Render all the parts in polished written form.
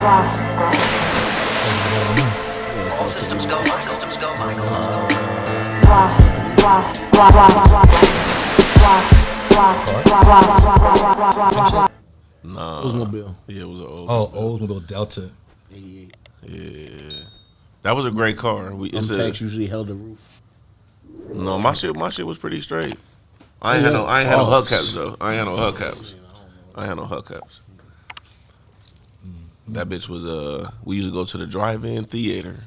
Nah. Oldsmobile. Yeah, it was an Oldsmobile. Oh, Oldsmobile Delta. 88. Yeah. That was a great car. Tax usually held the roof. No, my shit was pretty straight. I ain't had no hubcaps though. I ain't had no hubcaps. That bitch was we used to go to the drive-in theater.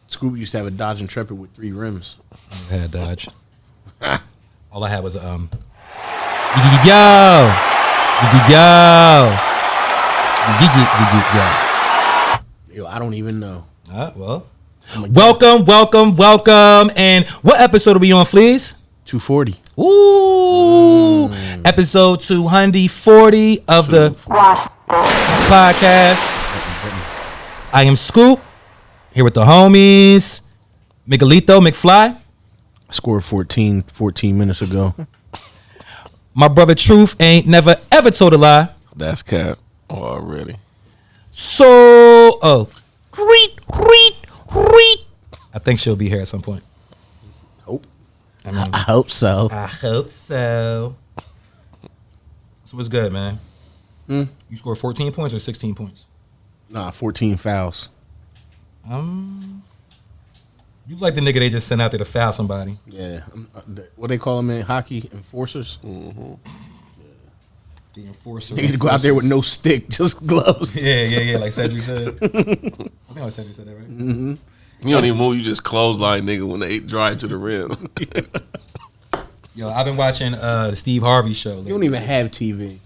Scoop used to have a Dodge Intrepid with 3 rims. I had a Dodge. All I had was yo, Yo, I don't even know. Well, welcome. And what episode are we on, please? 240. Ooh, episode 240 of the podcast. I am Scoop, here with the homies, Miguelito, McFly. Scored 14 minutes ago. My brother Truth ain't never ever told a lie. That's cap already. So, reet. I think she'll be here at some point. I hope so. I hope so. So what's good, man? You scored 14 points or 16 points? Nah, 14 fouls. You like the nigga they just sent out there to foul somebody. Yeah. What they call them in hockey? Enforcers? Mm-hmm. The enforcer. They need to go out there with no stick, just gloves. Yeah, like Cedric said. I think I was Cedric said that, right? Mm-hmm. You don't even move, you just clothesline nigga when they drive to the rim. Yo, I've been watching the Steve Harvey show. You don't even have TV.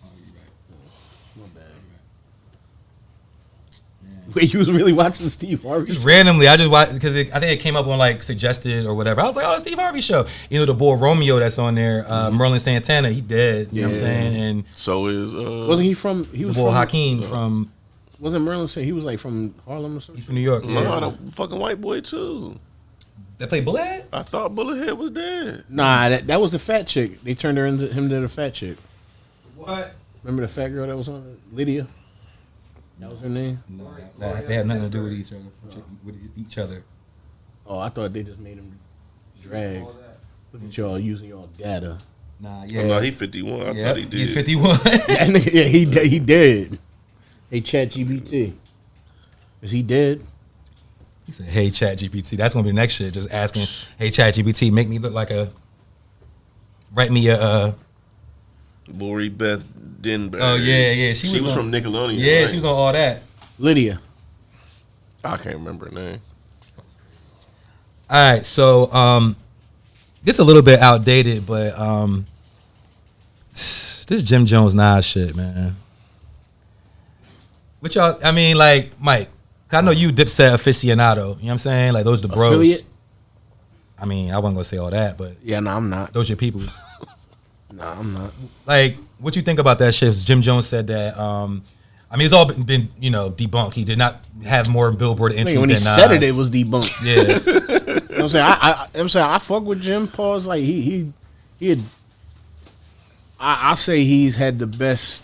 Wait, you was really watching Steve Harvey? Just randomly, I just watched because I think it came up on like suggested or whatever. I was like, oh, Steve Harvey show. You know, the boy Romeo that's on there, Merlin Santana, he dead. You know what I'm saying? And so is wasn't he from? He was the boy from Hakee from. Wasn't Merlin saying he was like from Harlem or something? He's from New York. No, the fucking white boy too. That played Bullethead? I thought Bullethead was dead. Nah, that was the fat chick. They turned her into him to the fat chick. What? Remember the fat girl that was on it? Lydia? That was her name? No, they had nothing to do with each other. Oh, I thought they just made him drag. Look at y'all using y'all data. Nah, yeah. Oh, no, he 51. I thought he did. He's 51. Yeah, he did. Hey, ChatGPT. Is he dead? He said, hey, ChatGPT. That's going to be the next shit. Just asking, hey, ChatGPT, make me look like write me a... Lori Beth Denberg. Oh, yeah. She was from Nickelodeon. Yeah, right? she was on all that. Lydia. I can't remember her name. All right, so this a little bit outdated, but this Jim Jones Nas shit, man. What y'all, I mean, like, Mike, I know you Dipset aficionado, you know what I'm saying? Like, those are the bros. Affiliate? I mean, I wasn't going to say all that, but. Yeah, no, I'm not. Those your people. Nah, I'm not. Like, what you think about that shit? Jim Jones said that, I mean, it's all been debunked. He did not have more Billboard entries when than he Nas. said it was debunked. Yeah. You know what I'm saying? I fuck with Jim. Pause. Like, he had, I say he's had the best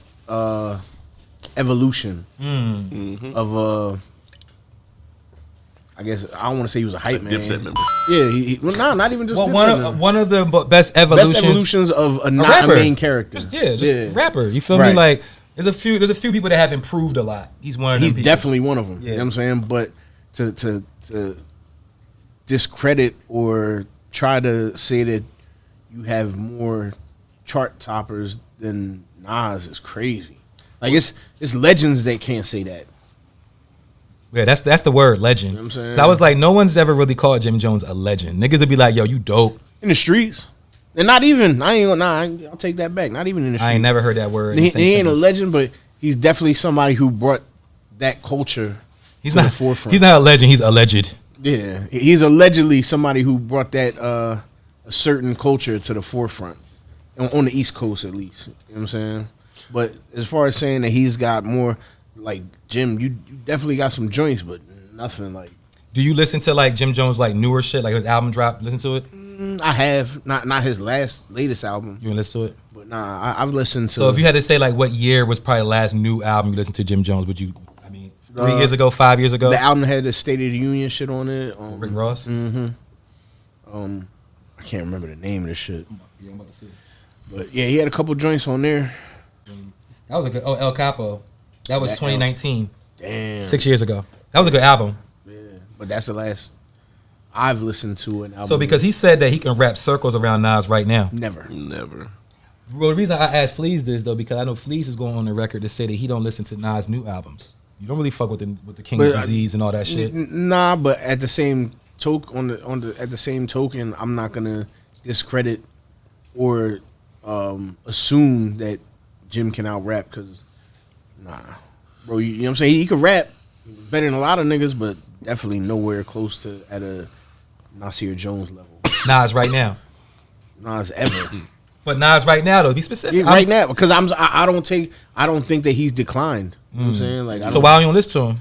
evolution of I guess I don't want to say he was a hype man. Dipset member. Yeah, well, not even just one of the best evolutions of a not rapper. a main character. Just rapper. You feel me? Like there's a few people that have improved a lot. He's one of them. He's people. definitely one of them. Yeah. You know what I'm saying? But to discredit or try to say that you have more chart toppers than Nas is crazy. Like it's legends that can't say that. Yeah, that's the word, legend. You know what I'm saying? I was like, no one's ever really called Jim Jones a legend. Niggas would be like, yo, you dope. In the streets. And not even, I'll take that back. Not even in the streets. I ain't never heard that word. He ain't a legend, but he's definitely somebody who brought that culture to the forefront. He's not a legend, he's alleged. Yeah, he's allegedly somebody who brought that a certain culture to the forefront. On the East Coast, at least. You know what I'm saying? But as far as saying that he's got more, like, Jim, you definitely got some joints, but nothing like. Do you listen to, like, Jim Jones, like, newer shit, like his album drop? Listen to it? I have. Not his latest album. You didn't listen to it? But nah, I've listened to. So if you had to say, like, what year was probably the last new album you listened to Jim Jones, would you, I mean, 3 years ago, 5 years ago. The album had the State of the Union shit on it. Rick Ross. I can't remember the name of the shit. Yeah, I'm about to see. But yeah, he had a couple joints on there. That was a good. Oh, El Capo. That was 2019. Damn. 6 years ago. That was a good album. Yeah, but that's the last I've listened to an album. So because he said that he can wrap circles around Nas right now. Never. Well, the reason I asked Fleas this though, because I know Fleas is going on the record to say that he don't listen to Nas' new albums. You don't really fuck with the King of Disease and all that shit. Nah, but at the same token, at the same token, I'm not gonna discredit or assume that Jim can out rap because bro, you know what I'm saying? He could rap better than a lot of niggas, but definitely nowhere close to at a Nasir Jones level. Nas right now. Nas ever. But Nas right now though, be specific. Yeah, right now, because I don't think that he's declined. You know what I'm saying? Like, so why don't you listen to him?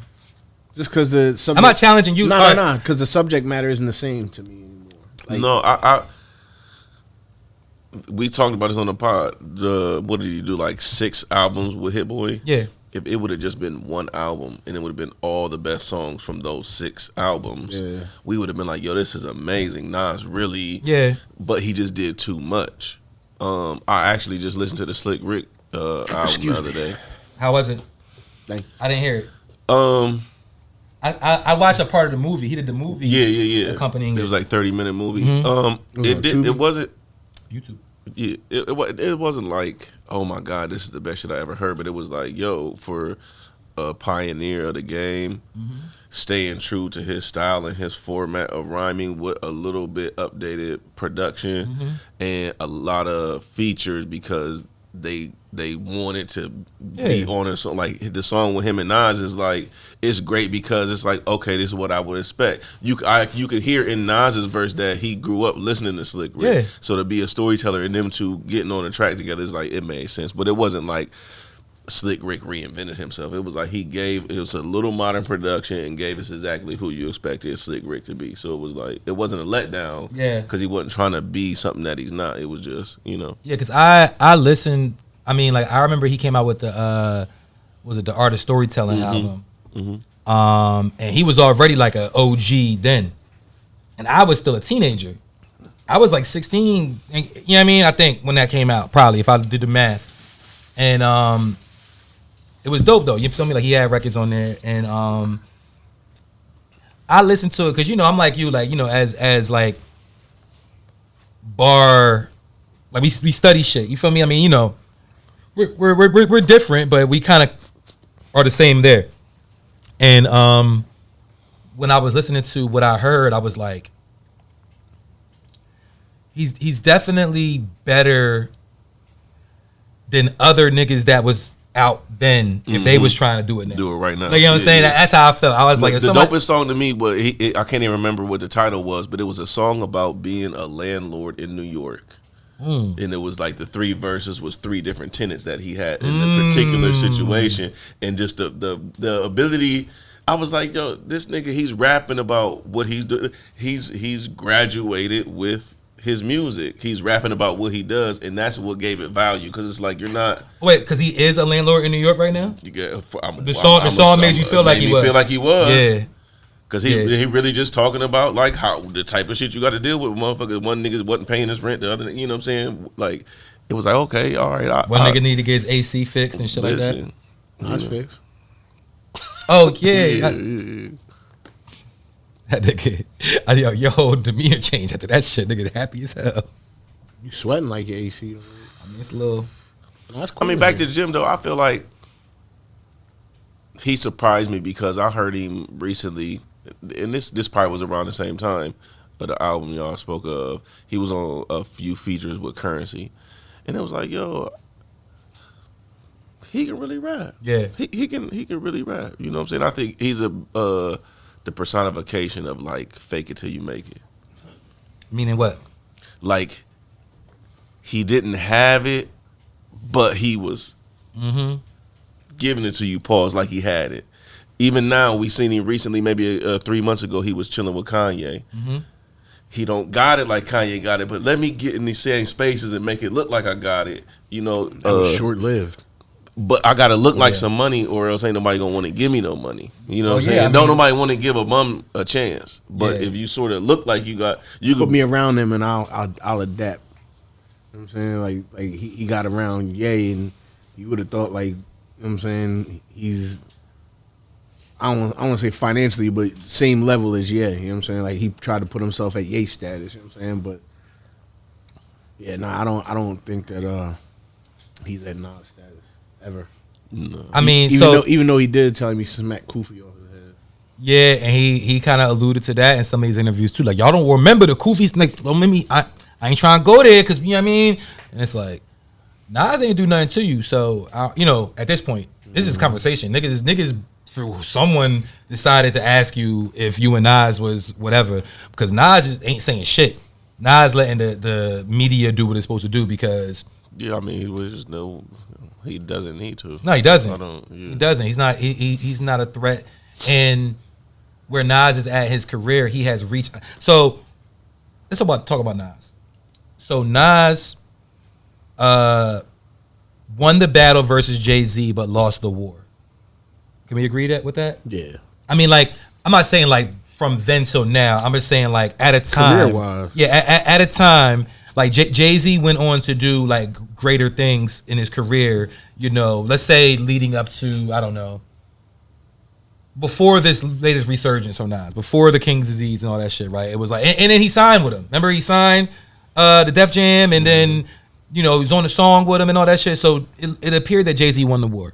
Just because the subject, I'm not challenging you. Nah, because the subject matter isn't the same to me anymore. Like, No, we talked about this on the pod. What did he do? Like 6 albums with Hit Boy? Yeah. If it would have just been one album and it would have been all the best songs from those 6 albums, we would have been like, yo, this is amazing. Nas really, but he just did too much. I actually just listened to the Slick Rick album the other day. How was it? Thank you. I didn't hear it. I watched a part of the movie. He did the movie. Yeah. Accompanying it was like 30-minute movie. It wasn't YouTube. Yeah, it wasn't like, oh my God, this is the best shit I ever heard, but it was like, yo, for a pioneer of the game, staying true to his style and his format of rhyming with a little bit updated production and a lot of features because they wanted to be on it. So like the song with him and Nas is like, it's great because it's like, okay, this is what I would expect. You could hear in Nas's verse that he grew up listening to Slick Rick. So to be a storyteller and them two getting on a track together is like, it made sense. But it wasn't like Slick Rick reinvented himself. It was like it was a little modern production and gave us exactly who you expected Slick Rick to be. So it was like, it wasn't a letdown. Because he wasn't trying to be something that he's not. It was just, Yeah, because I listened. I mean, like I remember he came out with the the Art of Storytelling album, and he was already like an OG then, and I was still a teenager. I was like 16, you know what I mean? I think when that came out, probably if I did the math, and it was dope though. You feel me? Like he had records on there, and I listened to it because I'm like you, like as like bar, like we study shit. You feel me? I mean, we're different, but we kind of are the same there. And when I was listening to what I heard, I was like, he's definitely better than other niggas that was out then if they was trying to do it now. Do it right now. Like, you know what I'm saying? That's how I felt. I was like, the dopest song to me was I can't even remember what the title was, but it was a song about being a landlord in New York. And it was like the 3 verses was 3 different tenants that he had in the particular situation, and just the ability. I was like, yo, this nigga, he's rapping about what he's doing. He's graduated with his music. He's rapping about what he does, and that's what gave it value. Because it's like you're not because he is a landlord in New York right now. You get the song made you feel like he was. Feel like he was. Yeah. Cause he really just talking about like how the type of shit you got to deal with. Motherfuckers, one nigga wasn't paying his rent, the other, you know what I'm saying? Like it was like, okay, all right. One nigga need to get his AC fixed and shit like that. Nice fixed. Oh yeah. That nigga, your whole demeanor changed after that shit. Nigga, happy as hell. You sweating like your AC? I mean, it's a little. That's cool. I mean, back to the gym though. I feel like he surprised me because I heard him recently. And this probably was around the same time of the album y'all spoke of. He was on a few features with Currency, and it was like, yo, he can really rap. Yeah, he can really rap. You know what I'm saying? I think he's the personification of like fake it till you make it. Meaning what? Like he didn't have it, but he was giving it to you. Pause, like he had it. Even now, we seen him recently, maybe 3 months ago, he was chilling with Kanye. He don't got it like Kanye got it, but let me get in these same spaces and make it look like I got it. That was short-lived. but I gotta look like some money, or else ain't nobody gonna want to give me no money. You know what I'm saying? I mean, don't nobody want to give a bum a chance. But if you sort of look like you put me around him, and I'll adapt. You know what I'm saying? Like he got around Ye, and you would have thought, like, you know what I'm saying, he's, I don't want to say financially, but same level as Ye. You know what I'm saying? Like, he tried to put himself at Ye status. You know what I'm saying? But yeah, no, I don't think that he's at Nas status ever. No. I mean, even though he did tell me smack Koofy off his head. Yeah, and he kind of alluded to that in some of these interviews too. Like, y'all don't remember the Koofy, like, don't make me. I ain't trying to go there because, you know what I mean? And it's like, Nas ain't do nothing to you. So, at this point, this is conversation. Niggas, for someone decided to ask you if you and Nas was whatever, because Nas just ain't saying shit. Nas letting the media do what it's supposed to do because. Yeah, I mean, he doesn't need to. No, he doesn't. He doesn't. He's not a threat. And where Nas is at his career, he has reached. So, let's talk about Nas. So Nas won the battle versus Jay-Z, but lost the war. Can we agree with that? Yeah. I mean, like, I'm not saying like from then till now. I'm just saying like at a time. Career-wise. Yeah, at a time, like Jay-Z went on to do like greater things in his career. Let's say leading up to, I don't know, before this latest resurgence on Nas, before the King's Disease and all that shit, right? It was like, and then he signed with him. Remember, he signed the Def Jam, and then he was on the song with him and all that shit. So it appeared that Jay-Z won the war.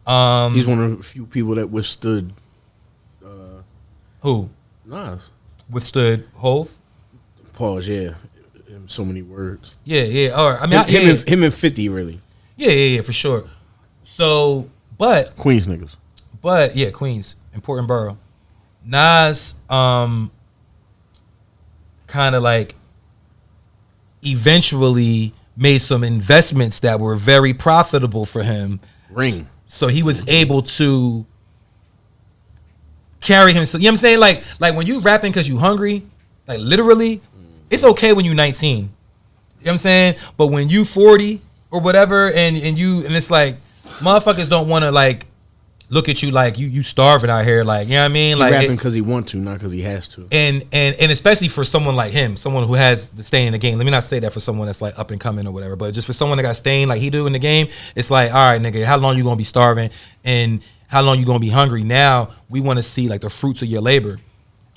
He's one of the few people that withstood. Who? Nas. Withstood Hov? Pause. Yeah. In so many words. Yeah. All right. I mean, him and 50 really. Yeah, for sure. So, but Queens niggas. But yeah, Queens, important borough. Nas, kind of like eventually made some investments that were very profitable for him. Ring. So he was able to carry himself. You know what I'm saying? Like when you rapping because you hungry, like literally, it's okay when you 19. You know what I'm saying? But when you 40 or whatever, and it's like motherfuckers don't want to like look at you like you starving out here, like, you know what I mean? Like, rapping because he want to, not because he has to. And especially for someone like him, someone who has the staying in the game. Let me not say that for someone that's like up and coming or whatever, but just for someone that got staying like he do in the game, it's like, all right, nigga, how long you gonna be starving and how long you gonna be hungry? Now we want to see like the fruits of your labor.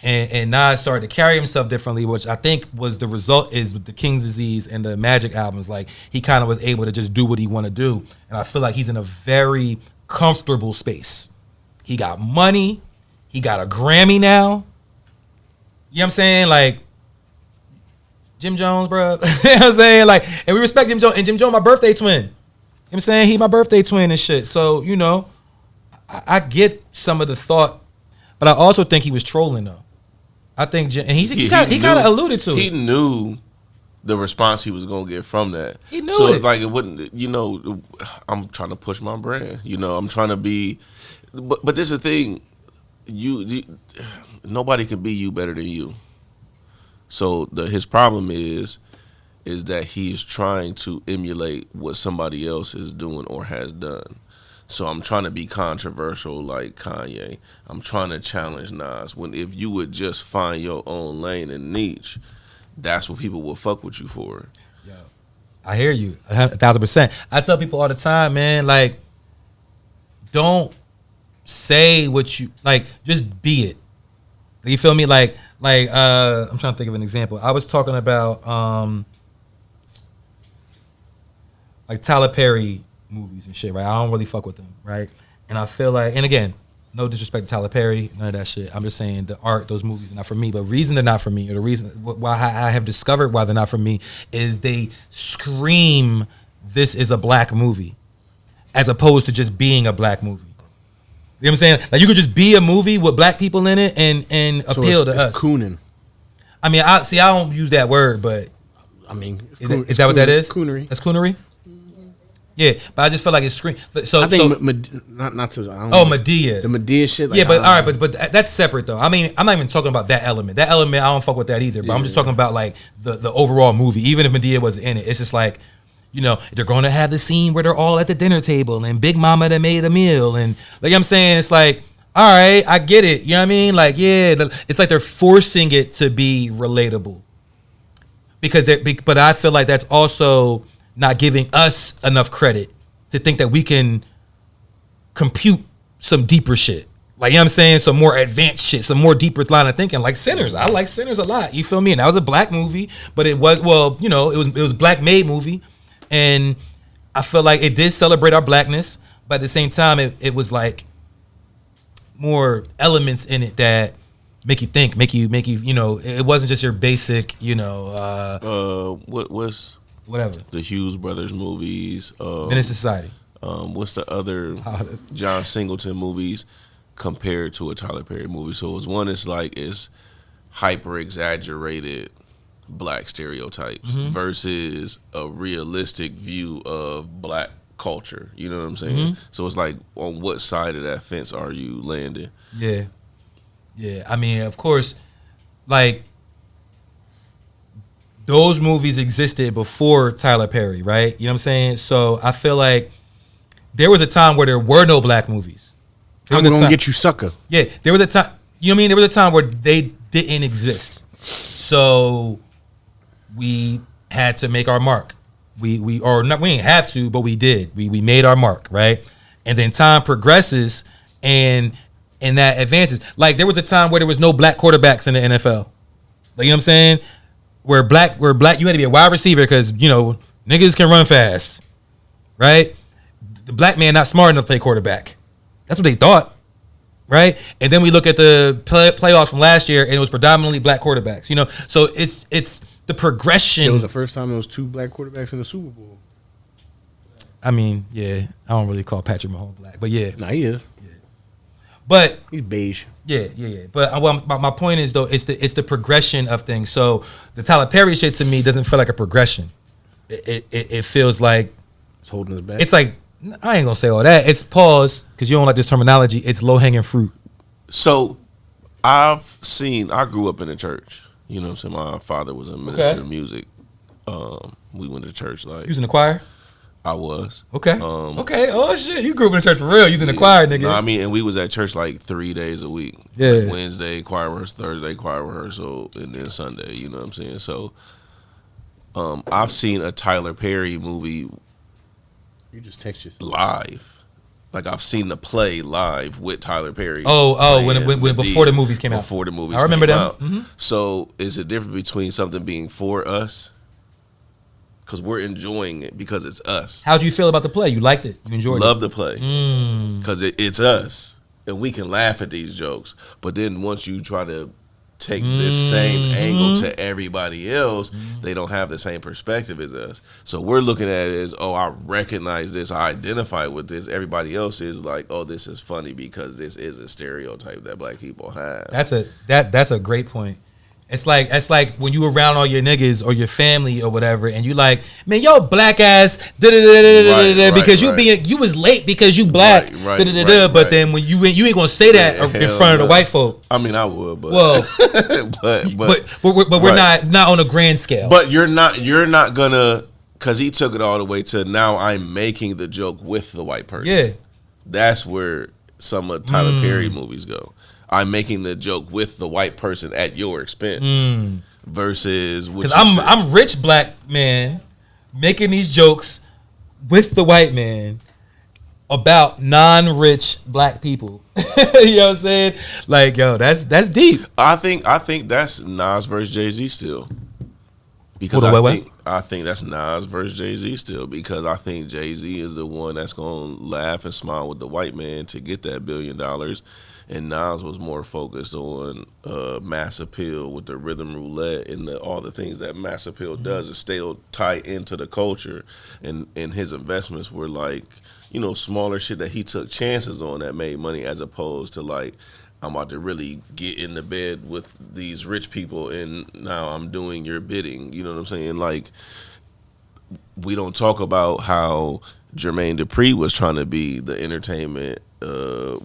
And Nas started to carry himself differently, which I think was the result is with the King's Disease and the Magic albums. Like, he kind of was able to just do what he want to do. And I feel like he's in a very comfortable space. He got money. He got a Grammy now. You know what I'm saying? Like, Jim Jones, bro. You know what I'm saying? Like, and we respect Jim Jones. And Jim Jones, my birthday twin. You know what I'm saying? He my birthday twin and shit. So, I get some of the thought, but I also think he was trolling, though. I think, and he kind of alluded to it. He knew the response he was gonna get from that. He knew so it. Like it wouldn't, I'm trying to push my brand. I'm trying to be, but this is the thing. You nobody can be you better than you. So his problem is that he is trying to emulate what somebody else is doing or has done. So I'm trying to be controversial like Kanye. I'm trying to challenge Nas. When if you would just find your own lane and niche, that's what people will fuck with you for. Yo, I hear you 1,000%. I tell people all the time, man, like, don't say what you like. Just be it. You feel me? Like I'm trying to think of an example. I was talking about like Tyler Perry movies and shit, right? I don't really fuck with them, right? And I feel like, and again, no disrespect to Tyler Perry, none of that shit. I'm just saying the art, those movies are not for me. But the reason they're not for me, or the reason why I have discovered why they're not for me, is they scream, this is a black movie, as opposed to just being a black movie. You know what I'm saying? Like, you could just be a movie with black people in it and appeal to us. Cooning. I mean, I don't use that word, but I mean, is that what that is? Coonery. That's coonery. Yeah, but I just feel like it's screen. So I think Medea. The Medea shit. Like, yeah, but all right, but that's separate though. I mean, I'm not even talking about that element. That element, I don't fuck with that either. But I'm just talking about like the overall movie. Even if Medea wasn't in it, it's just like You know, they're going to have the scene where they're all at the dinner table and Big Mama that made a meal. And like I'm saying, it's like, all right, I get it. You know what I mean? Like, yeah, it's like they're forcing it to be relatable. But I feel like that's also not giving us enough credit to think that we can compute some deeper shit. Like, you know what I'm saying? Some more advanced shit, some more deeper line of thinking. Like Sinners. I like Sinners a lot. You feel me? And that was a black movie, but it was, well, you know, it was a black made movie. And I feel like it did celebrate our blackness, but at the same time, it was like more elements in it that make you think, make you, you know, it wasn't just your basic, you know, what's whatever. The Hughes brothers movies. Menace Society. What's the other John Singleton movies compared to a Tyler Perry movie? So it was one that's like it's hyper exaggerated black stereotypes versus a realistic view of black culture. You know what I'm saying? So it's like, on what side of that fence are you landing? Yeah. Yeah. I mean, of course, like those movies existed before Tyler Perry, right? You know what I'm saying? So I feel like there was a time where there were no black movies. I'm gonna get you, sucker. Yeah, there was a time. You know what I mean? There was a time where they didn't exist. So we had to make our mark. We didn't have to, but we did. We made our mark, right? And then time progresses, and that advances. Like there was a time where there was no black quarterbacks in the NFL. Like, you know what I'm saying? Where black, you had to be a wide receiver because, you know, niggas can run fast, right? The black man not smart enough to play quarterback. That's what they thought, right? And then we look at the playoffs from last year, and it was predominantly black quarterbacks. You know, so it's the progression. It was the first time there was 2 black quarterbacks in the Super Bowl. I mean, yeah, I don't really call Patrick Mahomes black, but yeah, Nah, he is. yeah. But He's beige. yeah. But my point is though, it's the progression of things. So the Tyler Perry shit to me doesn't feel like a progression. It feels like It's holding us back. it's like, I ain't gonna say all that. It's pause because you don't like this terminology. It's low hanging fruit. So I grew up in a church. You know what I'm saying? My father was a minister of music. We went to church like You was in the choir? I was. Okay. Okay. Oh shit, you grew up in the church for real. You was in the choir, nigga. No, I mean, and we was at church like 3 days a week. Yeah. Like Wednesday choir rehearsal, Thursday choir rehearsal, and then Sunday. You know what I'm saying? So, I've seen a Tyler Perry movie You just text yourself. live. Like I've seen the play live with Tyler Perry. When before the movies came out. Before the movies, I remember came them. out. Mm-hmm. So, is it different between something being for us? Because we're enjoying it because it's us. How'd you feel about the play? You liked it? You enjoyed Love it? the play because it's us, and we can laugh at these jokes. But then once you try to take this same angle to everybody else, they don't have the same perspective as us. So we're looking at it as, oh, I recognize this, I identify with this. Everybody else is like, oh, this is funny because this is a stereotype that black people have. That's a great point. It's like when you around all your niggas or your family or whatever, and you like, man, yo black ass, because you was late because you black, but then when you ain't gonna say that in front of the white folk. I mean, I would, but but we're not on a grand scale. But you're not gonna, because he took it all the way to now I'm making the joke with the white person. Yeah, that's where some of Tyler Perry movies go. I'm making the joke with the white person at your expense versus because I'm rich black man making these jokes with the white man about non-rich black people. You know what I'm saying? Like, yo, that's deep. I think that's Nas versus Jay-Z still. Because I think that's Nas versus Jay-Z still, because I think Jay-Z is the one that's gonna laugh and smile with the white man to get that $1 billion. And Nas was more focused on mass appeal with the rhythm roulette and all the things that mass appeal does is still tie into the culture. And his investments were like, you know, smaller shit that he took chances on that made money, as opposed to like, I'm about to really get in the bed with these rich people and now I'm doing your bidding. You know what I'm saying? Like, we don't talk about how Jermaine Dupri was trying to be the entertainment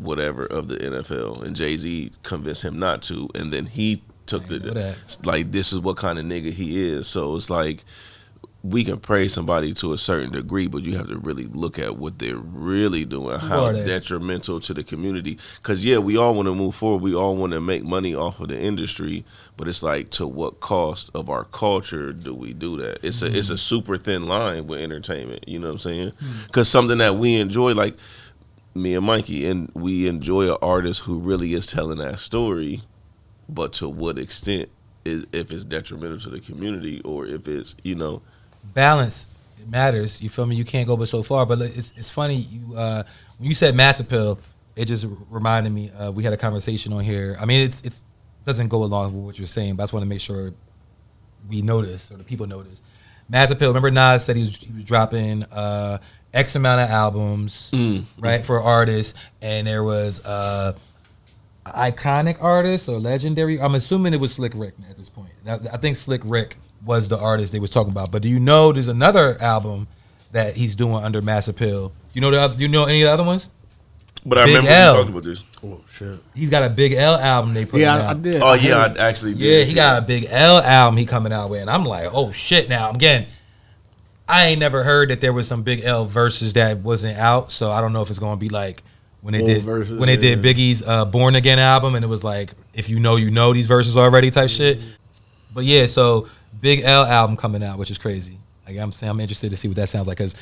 whatever of the NFL, and Jay-Z convinced him not to, and then he took like, this is what kind of nigga he is. So it's like we can praise somebody to a certain degree, but you have to really look at what they're really doing, Who how are they? detrimental to the community. Because, yeah, we all want to move forward. We all want to make money off of the industry, but it's like, to what cost of our culture do we do that? It's a super thin line with entertainment, you know what I'm saying? Because something that we enjoy, like me and Mikey, and we enjoy an artist who really is telling that story, but to what extent is if it's detrimental to the community or if it's, Balance, it matters. You feel me? You can't go but so far. But it's funny. When you said mass appeal, it just reminded me. We had a conversation on here. I mean, it's doesn't go along with what you're saying, but I just want to make sure we notice or the people notice. Mass appeal. Remember, Nas said he was dropping X amount of albums, right, for artists, and there was iconic artist or legendary. I'm assuming it was Slick Rick at this point. I think Slick Rick was the artist they was talking about. But do you know there's another album that he's doing under mass appeal? You know any of the other ones? But I Big remember L. you talking about this. Oh shit. He's got a Big L album they put out. I did. Oh, yeah, I actually did. Yeah, he got a Big L album he coming out with. And I'm like, oh shit. Now, again, I ain't never heard that there was some Big L verses that wasn't out. So I don't know if it's going to be like when they did Biggie's Born Again album, and it was like, if you know these verses already type shit. But yeah, so Big L album coming out, which is crazy. Like I'm saying, I'm interested to see what that sounds like. Cause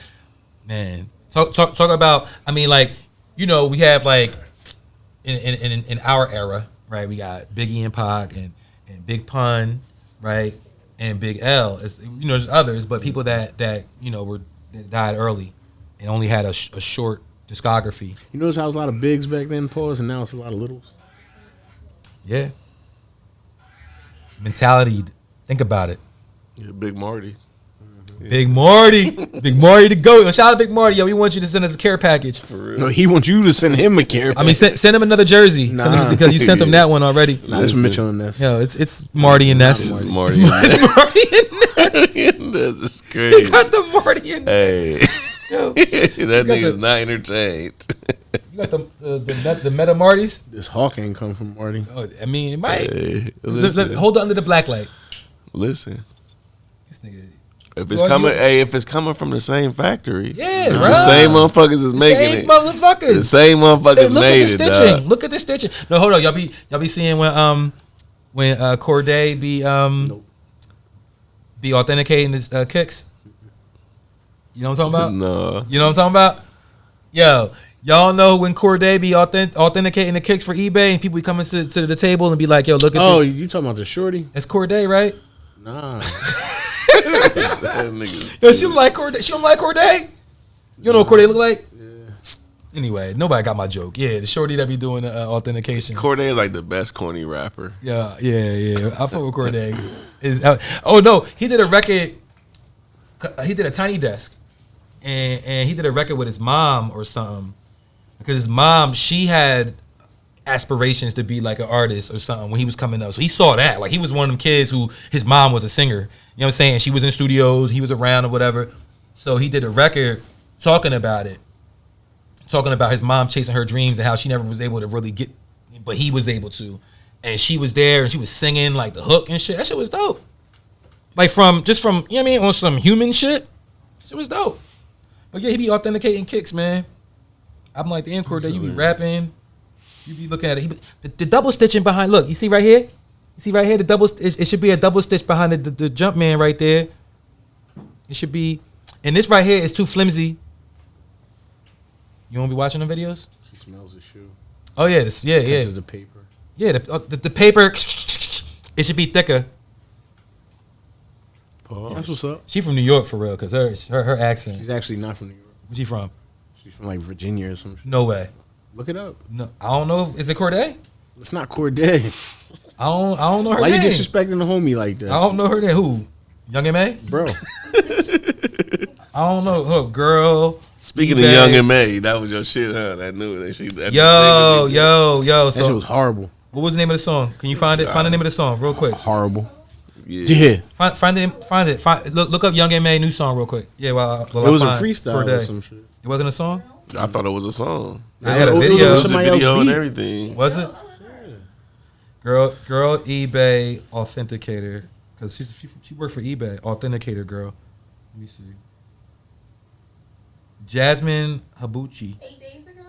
man, talk about. I mean, like, we have like in our era, right? We got Biggie and Pac and Big Pun, right? And Big L. It's, there's others, but people that that died early and only had a short discography. You notice how it was a lot of bigs back then, pause, and now it's a lot of littles. Yeah. Mentality. Think about it. Yeah, Big Marty. Yeah. Big Marty to go. Yo, shout out to Big Marty. Yo, we want you to send us a care package. For real. No, he wants you to send him a care package. I mean, send him another jersey. Nah. Because you sent him that one already. Nah, it's Mitchell and Ness. Yo, it's Marty and Ness. It's Marty. It's Marty and Ness. This is crazy. You got the Marty and Ness. Hey. Yo, That nigga's not entertained. you got the Meta Martys. This hawk ain't come from Marty. Oh, I mean, it might. Hey, listen. Hold it under the black light. Listen. This nigga. If it's coming from the same factory, Yeah, the right. same motherfuckers is making Same it. motherfuckers. The same motherfuckers Look made at the it. stitching. Dog. Look at the stitching. No, hold on. Y'all be seeing when Corde be authenticating his kicks. You know what I'm talking about? No. You know what I'm talking about? Yo, y'all know when Corde be authenticating the kicks for eBay and people be coming to the table and be like, yo, look at Oh, you talking about the shorty? That's Corde, right? Nah. That nigga's Yo, she don't like Corde. She don't like Corde? You know what Corde look like? Yeah. Anyway, nobody got my joke. Yeah, the shorty that be doing the authentication. Corde is like the best corny rapper. Yeah. I fuck with Corde. Oh no, he did a record. He did a Tiny Desk, and he did a record with his mom or something. Because his mom, she had aspirations to be like an artist or something when he was coming up. So he saw that. Like he was one of them kids who his mom was a singer. You know what I'm saying? She was in studios, he was around or whatever. So he did a record talking about it. Talking about his mom chasing her dreams and how she never was able to really get, but he was able to. And she was there and she was singing like the hook and shit. That shit was dope. Like from, you know what I mean, on some human shit. Shit was dope. But yeah, he be authenticating kicks, man. I'm like, the end Corde, you be rapping. You be looking at it. The double stitching behind, look, you see right here? You see right here, it should be a double stitch behind the jump man right there. It should be, and this right here is too flimsy. You won't be watching the videos? She smells the shoe. Oh yeah, yeah. Touches the paper. Yeah, the paper, it should be thicker. Pause. That's what's up. She from New York for real, cause her accent. She's actually not from New York. Where's she from? She's from like Virginia or some shit. No way. Look it up. No, I don't know. Is it Corde? It's not Corde. I don't know her Why name. you disrespecting the homie like that? I don't know her name. Who? Young M.A.? Bro. I don't know. Her girl. Speaking of Young M.A., that was your shit, huh? That new that she. That Yo. That shit So, was horrible. what was the name of the song? Can you find it? Find the name of the song real quick. Horrible. Yeah. Find it. Look up Young M.A. new song real quick. Yeah, well, It was a freestyle or some shit. It wasn't a song? I thought it was a song. I had a It was video. It was a somebody video else and beat. everything. Was it? Girl, eBay authenticator, because she worked for eBay authenticator girl. Let me see. Jasmine Habuchi 8 days ago.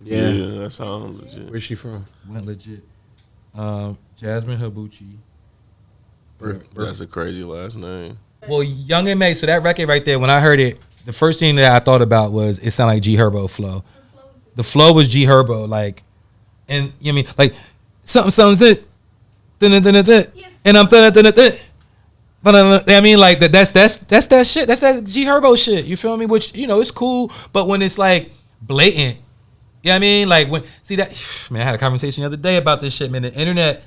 Yeah, that sounds legit. Where's she from? went legit. Jasmine Habuchi. That's a crazy last name. Well, Young M.A., so that record right there, when I heard it, the first thing that I thought about was it sounded like G Herbo flow. The flow was G Herbo, like, and you know what I mean, like, something's it, and I'm I mean, like that's that shit. That's that G Herbo shit. You feel me? Which, you know, it's cool, but when it's like blatant, you know what I mean? Like when see that man, I had a conversation the other day about this shit, man. The internet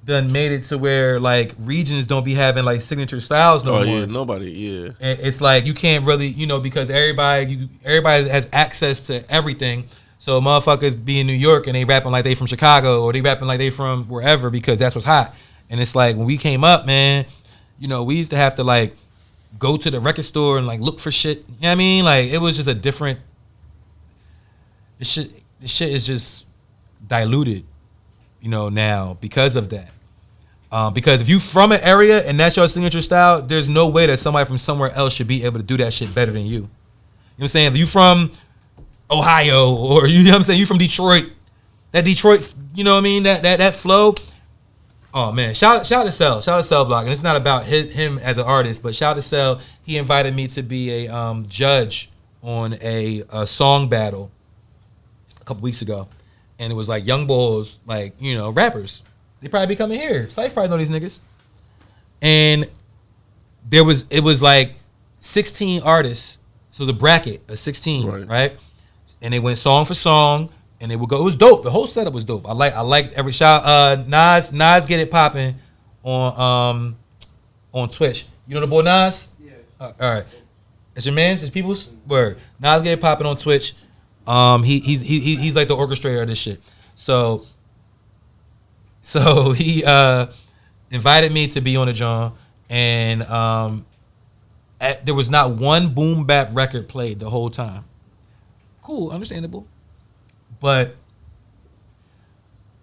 done made it to where like regions don't be having like signature styles no more. Yeah, nobody, yeah. And it's like you can't really, you know, because everybody has access to everything. So motherfuckers be in New York and they rapping like they from Chicago or they rapping like they from wherever because that's what's hot. And it's like when we came up, man, you know, we used to have to like go to the record store and like look for shit. You know what I mean? Like it was just a different. This shit is just diluted, you know, now because of that. Because if you from an area and that's your signature style, there's no way that somebody from somewhere else should be able to do that shit better than you. You know what I'm saying? If you from Ohio or you know what I'm saying, you from Detroit, that Detroit, you know what I mean, that flow. Oh man, shout to Cell Block, and it's not about him as an artist, but shout to Cell. He invited me to be a judge on a song battle a couple weeks ago, and it was like young boys, like, you know, rappers. They probably be coming here. Syph probably know these niggas. And it was like 16 artists, so the bracket of 16, right? And they went song for song. And they would go. It was dope. The whole setup was dope. I liked every shot. Nas get it popping on Twitch. You know the boy Nas? Yeah. All right. It's your man's. It's people's word. Nas get it popping on Twitch. He's like the orchestrator of this shit. So he invited me to be on the John, and there was not one boom bap record played the whole time. Cool, understandable. But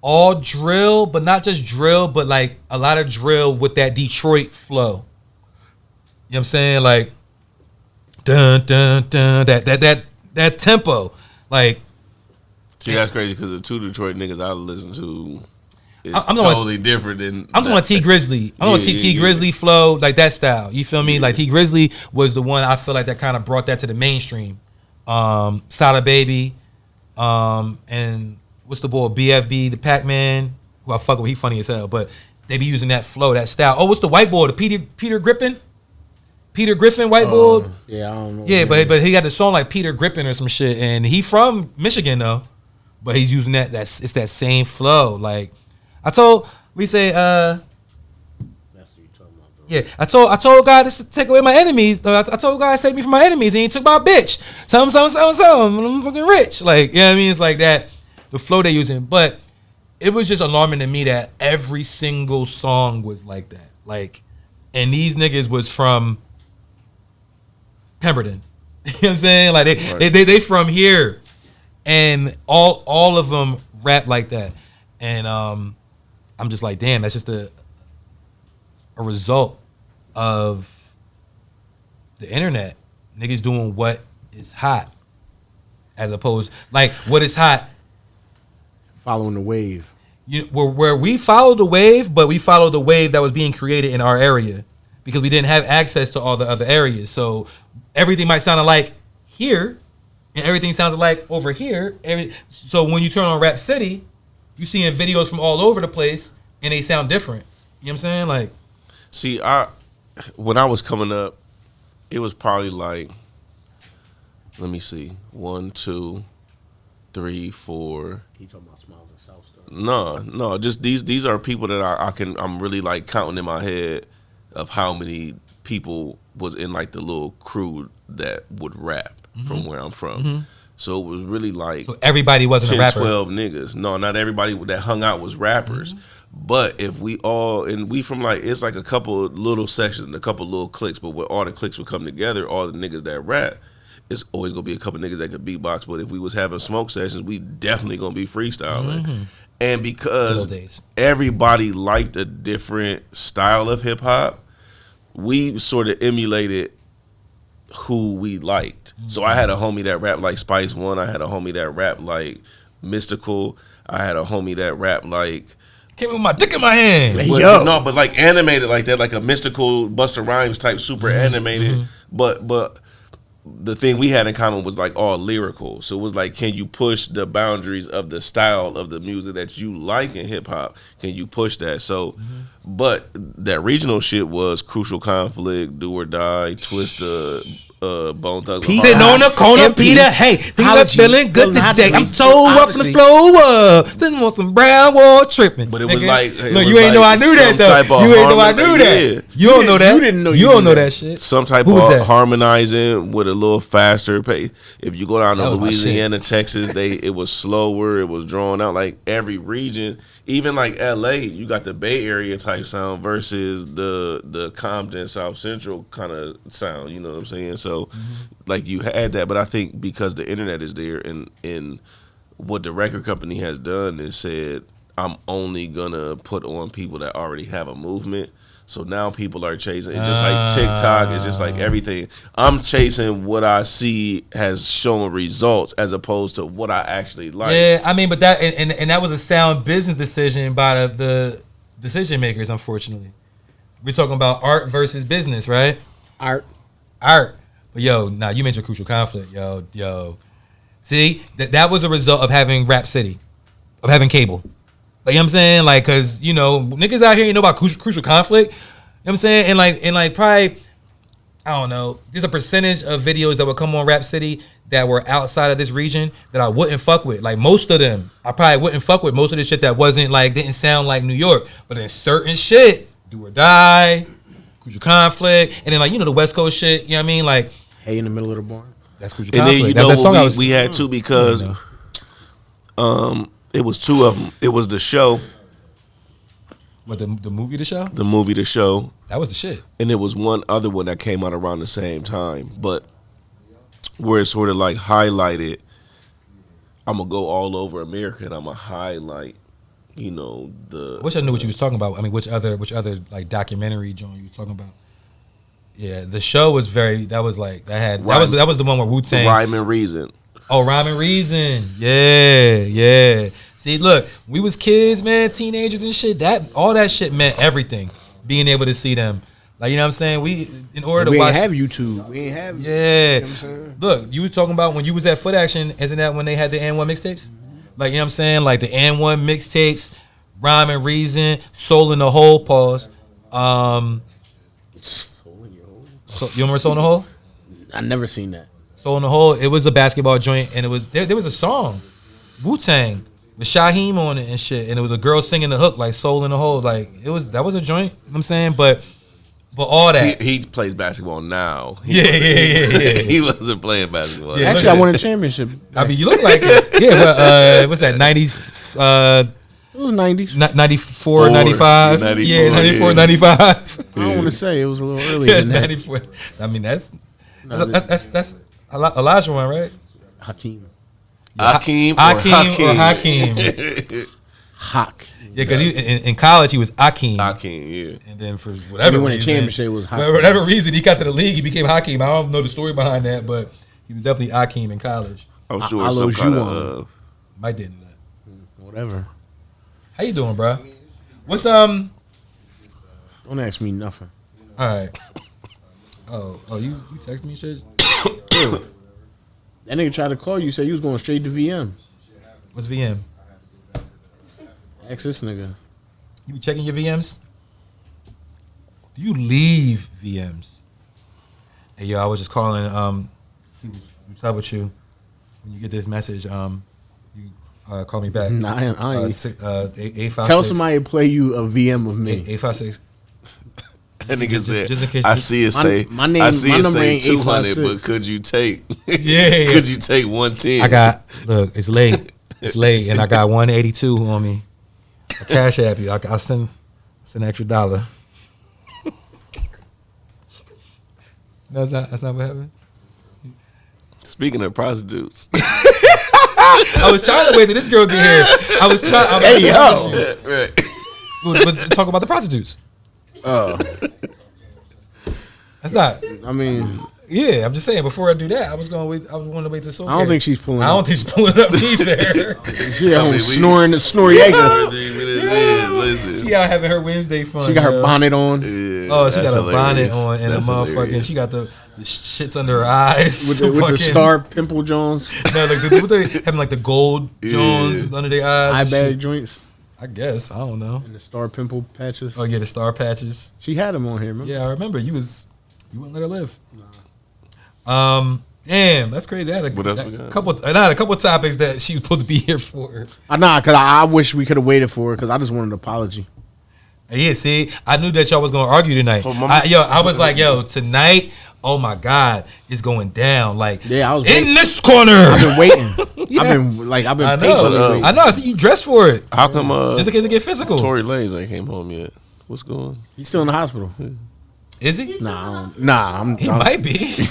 all drill, but not just drill, but like a lot of drill with that Detroit flow. You know what I'm saying? Like dun dun dun, that tempo. Like, see, that's crazy because the two Detroit niggas I listen to is I'm totally different than. I'm talking about T Grizzly. I'm talking T Grizzly flow, like that style. You feel me? Like T Grizzly was the one I feel like that kind of brought that to the mainstream. Sada Baby. And what's the boy BFB, the Pac-Man, who I fuck with, he funny as hell, but they be using that flow, that style. Oh, what's the white boy, the Peter Griffin white boy? Yeah, I don't know. Yeah, but he got the song like Peter Griffin or some shit, and he from Michigan though, but he's using it's that same flow. Like I told yeah, I told God to take away my enemies. I told God to save me from my enemies, and he took my bitch. Something. I'm fucking rich. Like, you know what I mean? It's like that, the flow they using. But it was just alarming to me that every single song was like that. Like, and these niggas was from Pemberton. You know what I'm saying? Like they from here, and all of them rap like that. And I'm just like, damn, that's just a result of the internet. Niggas doing what is hot as opposed, like, what is hot, following the wave. Where we followed the wave, but we followed the wave that was being created in our area because we didn't have access to all the other areas. So everything might sound like here and everything sounds like over here. So when you turn on Rap City, you seeing videos from all over the place and they sound different. You know what I'm saying? Like, see, when I was coming up, it was probably like, let me see, 1, 2, 3, 4. He talking about Smiles and South Star. No, just these are people that I'm really like counting in my head of how many people was in like the little crew that would rap from where I'm from. Mm-hmm. So it was really like, so everybody wasn't 10, a rapper. 12 niggas. No, not everybody that hung out was rappers. Mm-hmm. But if we all, and we from like, it's like a couple little sections and a couple little cliques, but when all the cliques would come together, all the niggas that rap, it's always gonna be a couple niggas that could beatbox. But if we was having smoke sessions, we definitely gonna be freestyling. Mm-hmm. And because everybody liked a different style of hip hop, we sort of emulated who we liked. So I had a homie that rapped like Spice One. I had a homie that rapped like Mystical. I had a homie that rapped like Came with my dick in my hand. but like animated like that, like a Mystical Busta Rhymes type, super animated. But the thing we had in common was like all lyrical. So it was like, can you push the boundaries of the style of the music that you like in hip hop? Can you push that? So, but that regional shit was Crucial Conflict, Do or Die, Twista, Bone Thugs. Sitting on the corner, Peter. Hey, things are feeling good today. I'm so rough from the floor. Sitting on some brown wall tripping. But it was like, look, you ain't know I knew that though. You ain't know I knew that. You don't know that. You didn't know. You don't know that shit. Some type of harmonizing with a little faster pace. If you go down to Louisiana, Texas, it was slower. It was drawn out. Like every region, even like LA, you got the Bay Area type sound versus the Compton South Central kind of sound. You know what I'm saying? So like you had that, but I think because the internet is there and what the record company has done is said, I'm only gonna put on people that already have a movement. So now people are chasing. It's just like TikTok. It's just like everything. I'm chasing what I see has shown results as opposed to what I actually like. Yeah, I mean, but that and that was a sound business decision by the decision makers. Unfortunately, we're talking about art versus business, right? Art. But yo, now you mentioned Crucial Conflict, yo. See, that was a result of having Rap City, of having cable. Like, you know what I'm saying? Like, cause you know, niggas out here, you know about Crucial Conflict. You know what I'm saying? And like probably, I don't know, there's a percentage of videos that would come on Rap City that were outside of this region that I wouldn't fuck with. Like most of them, I probably wouldn't fuck with most of the shit that wasn't like, didn't sound like New York. But then certain shit, Do or Die, Crucial Conflict, and then like, you know, the West Coast shit, you know what I mean? Like, Hey in the Middle of the Barn. That's Crucial And Conflict. then you know what we had too, because it was two of them. It was The Show. What, the movie The Show? The movie The Show. That was the shit. And it was one other one that came out around the same time. But where it sort of like highlighted, I'm going to go all over America and I'm going to highlight, you know, the... I wish I knew what you was talking about. I mean, which other like documentary joint you was talking about? Yeah, The Show was that was the one where Wu-Tang. Rhyme and Reason. Oh, Rhyme and Reason. Yeah. See, look, we was kids, man, teenagers and shit. All that shit meant everything. Being able to see them. Like, you know what I'm saying? We ain't have YouTube. We ain't have. Yeah. You know what I'm saying? Look, you was talking about when you was at Foot Action, isn't that when they had the N1 mixtapes? Like, you know what I'm saying? Like the N1 mixtapes, Rhyme and Reason, Soul in the Hole, pause. So you remember Soul in the Hole? I never seen that. Soul in the Hole. It was a basketball joint, and it was there was a song, Wu-Tang, with Shaheem on it and shit, and it was a girl singing the hook like Soul in the Hole. Like that was a joint. You know what I'm saying, but all that he plays basketball now. Yeah. He wasn't playing basketball. Yeah, actually, I won a championship. I mean, you look like it. Yeah, but what's that? 90s. It was 90s. 94, 95. 94, yeah, 94, yeah. 95. I don't want to say it was a little earlier than that. 94. I mean, that's Elijah one, right? Hakeem. Hakeem. Hawk. Yeah, because in college he was Hakeem. Hakeem, yeah. And then for whatever He won a reason, championship was Hakeem. for whatever reason, he got to the league. He became Hakeem. I don't know the story behind that, but he was definitely Hakeem in college. I'm sure it's some kind of... Mike didn't know that. Whatever. How you doing, bro? What's Don't ask me nothing. All right. Oh, you texted me shit. That nigga tried to call you. Said you was going straight to VM. What's VM? Ask this nigga. You be checking your VMs? Do you leave VMs? Hey, yo, I was just calling. See what's up with you. When you get this message, you call me back. Nah, I ain't. 856. Tell somebody to play you a VM of me. 856. That nigga said, just in case I see it say, my name, I see my it number say ain't 200, 856. but could you take? Yeah. Could you take 110? Look, it's late. It's late, and I got 182 on me. I cash app you. I'll send an extra $1. That's not what happened. Speaking of prostitutes, I was trying to wait till this girl get here. Hey, yo. right. But talk about the prostitutes. Oh. That's not. I mean, Yeah, I'm just saying. Before I do that, I was wanting to wait till Soul. I don't think she's pulling. I don't think she's pulling up either. She at home snoring the Snoriega. Listen. She out having her Wednesday fun. She got her bonnet on. Yeah, Oh, she got a bonnet hilarious. on and That's a motherfucking. hilarious. She got the shits under her eyes With the star pimple Jones. No, like having like the gold Jones under their eyes. Eye and bag shit. joints. I guess I don't know. And the star pimple patches. Oh yeah, the star patches. She had them on here, man. Yeah, I remember you wouldn't let her live. Damn, that's crazy. I had What else we got? I had a couple topics that she was supposed to be here for. Because I wish we could have waited for her because I just wanted an apology. Yeah, see, I knew that y'all was gonna argue tonight. Oh, I was like, tonight, oh my God, it's going down. Like, Yeah, I was in waiting. this corner. I've been waiting. Yeah. I've been I patiently know. waiting. I know. I see you dressed for it. How come Just in case it get physical. Tory Lanez ain't came home yet? What's going on? He's still in the hospital. Is he? Nah. He might be.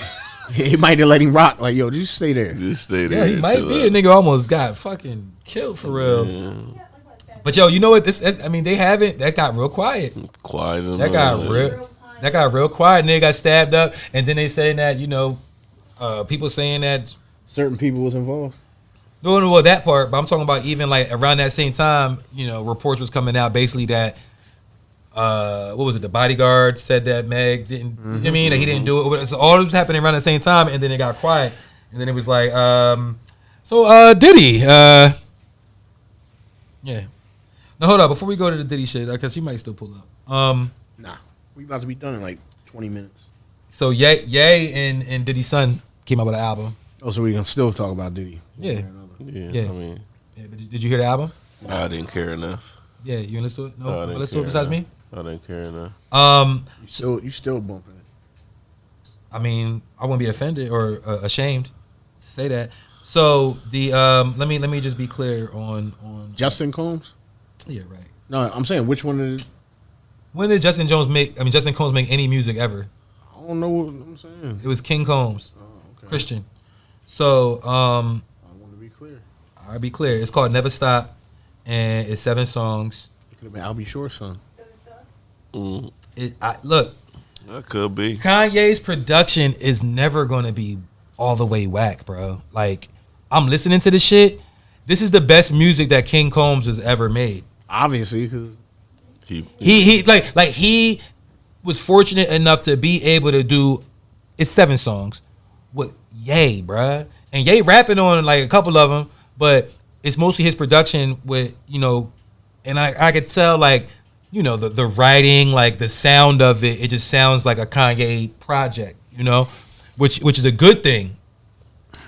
He might have let him rock. Like, yo, just stay there. Just stay there. Yeah, he might be. The nigga almost got fucking killed for real. Yeah. But you know what? They haven't. That got real quiet. Quiet. That got real quiet. And they got stabbed up. And then they saying that people saying that. Certain people was involved. No, that part. But I'm talking about even like around that same time. Reports was coming out basically that. What was it? The bodyguard said that Meg didn't. You know what I mean, that he didn't do it. So all this was happening around the same time, and then it got quiet, and then it was like, Diddy, yeah. Now hold up, before we go to the Diddy shit, because he might still pull up. Nah, we about to be done in like 20 minutes. So Ye and Diddy's son came out with an album. Oh, so we can still talk about Diddy? Yeah. Yeah. I mean, Yeah, but did you hear the album? I didn't care enough. Yeah, you didn't listen to it? I No, didn't listen to it care besides enough. me. I didn't care enough. You still bumping it? I mean, I wouldn't be offended or ashamed to say that. So the let me just be clear on Justin Combs? Yeah, right. No, I'm saying which one did it? When did Justin Combs make any music ever? I don't know what I'm saying. It was King Combs, Okay. Christian. So I want to be clear. I'll be clear. It's called Never Stop, and it's 7 songs. It could have been Albie Shore's son. Look, That could be. Kanye's production is never gonna be all the way whack, bro. Like, I'm listening to this shit. This is the best music that King Combs has ever made. Obviously, because He was fortunate enough to be able to do it's 7 songs with Ye, bruh. And Ye rapping on like a couple of them, but it's mostly his production with, and I could tell like, the writing, like the sound of it, it just sounds like a Kanye project, which is a good thing.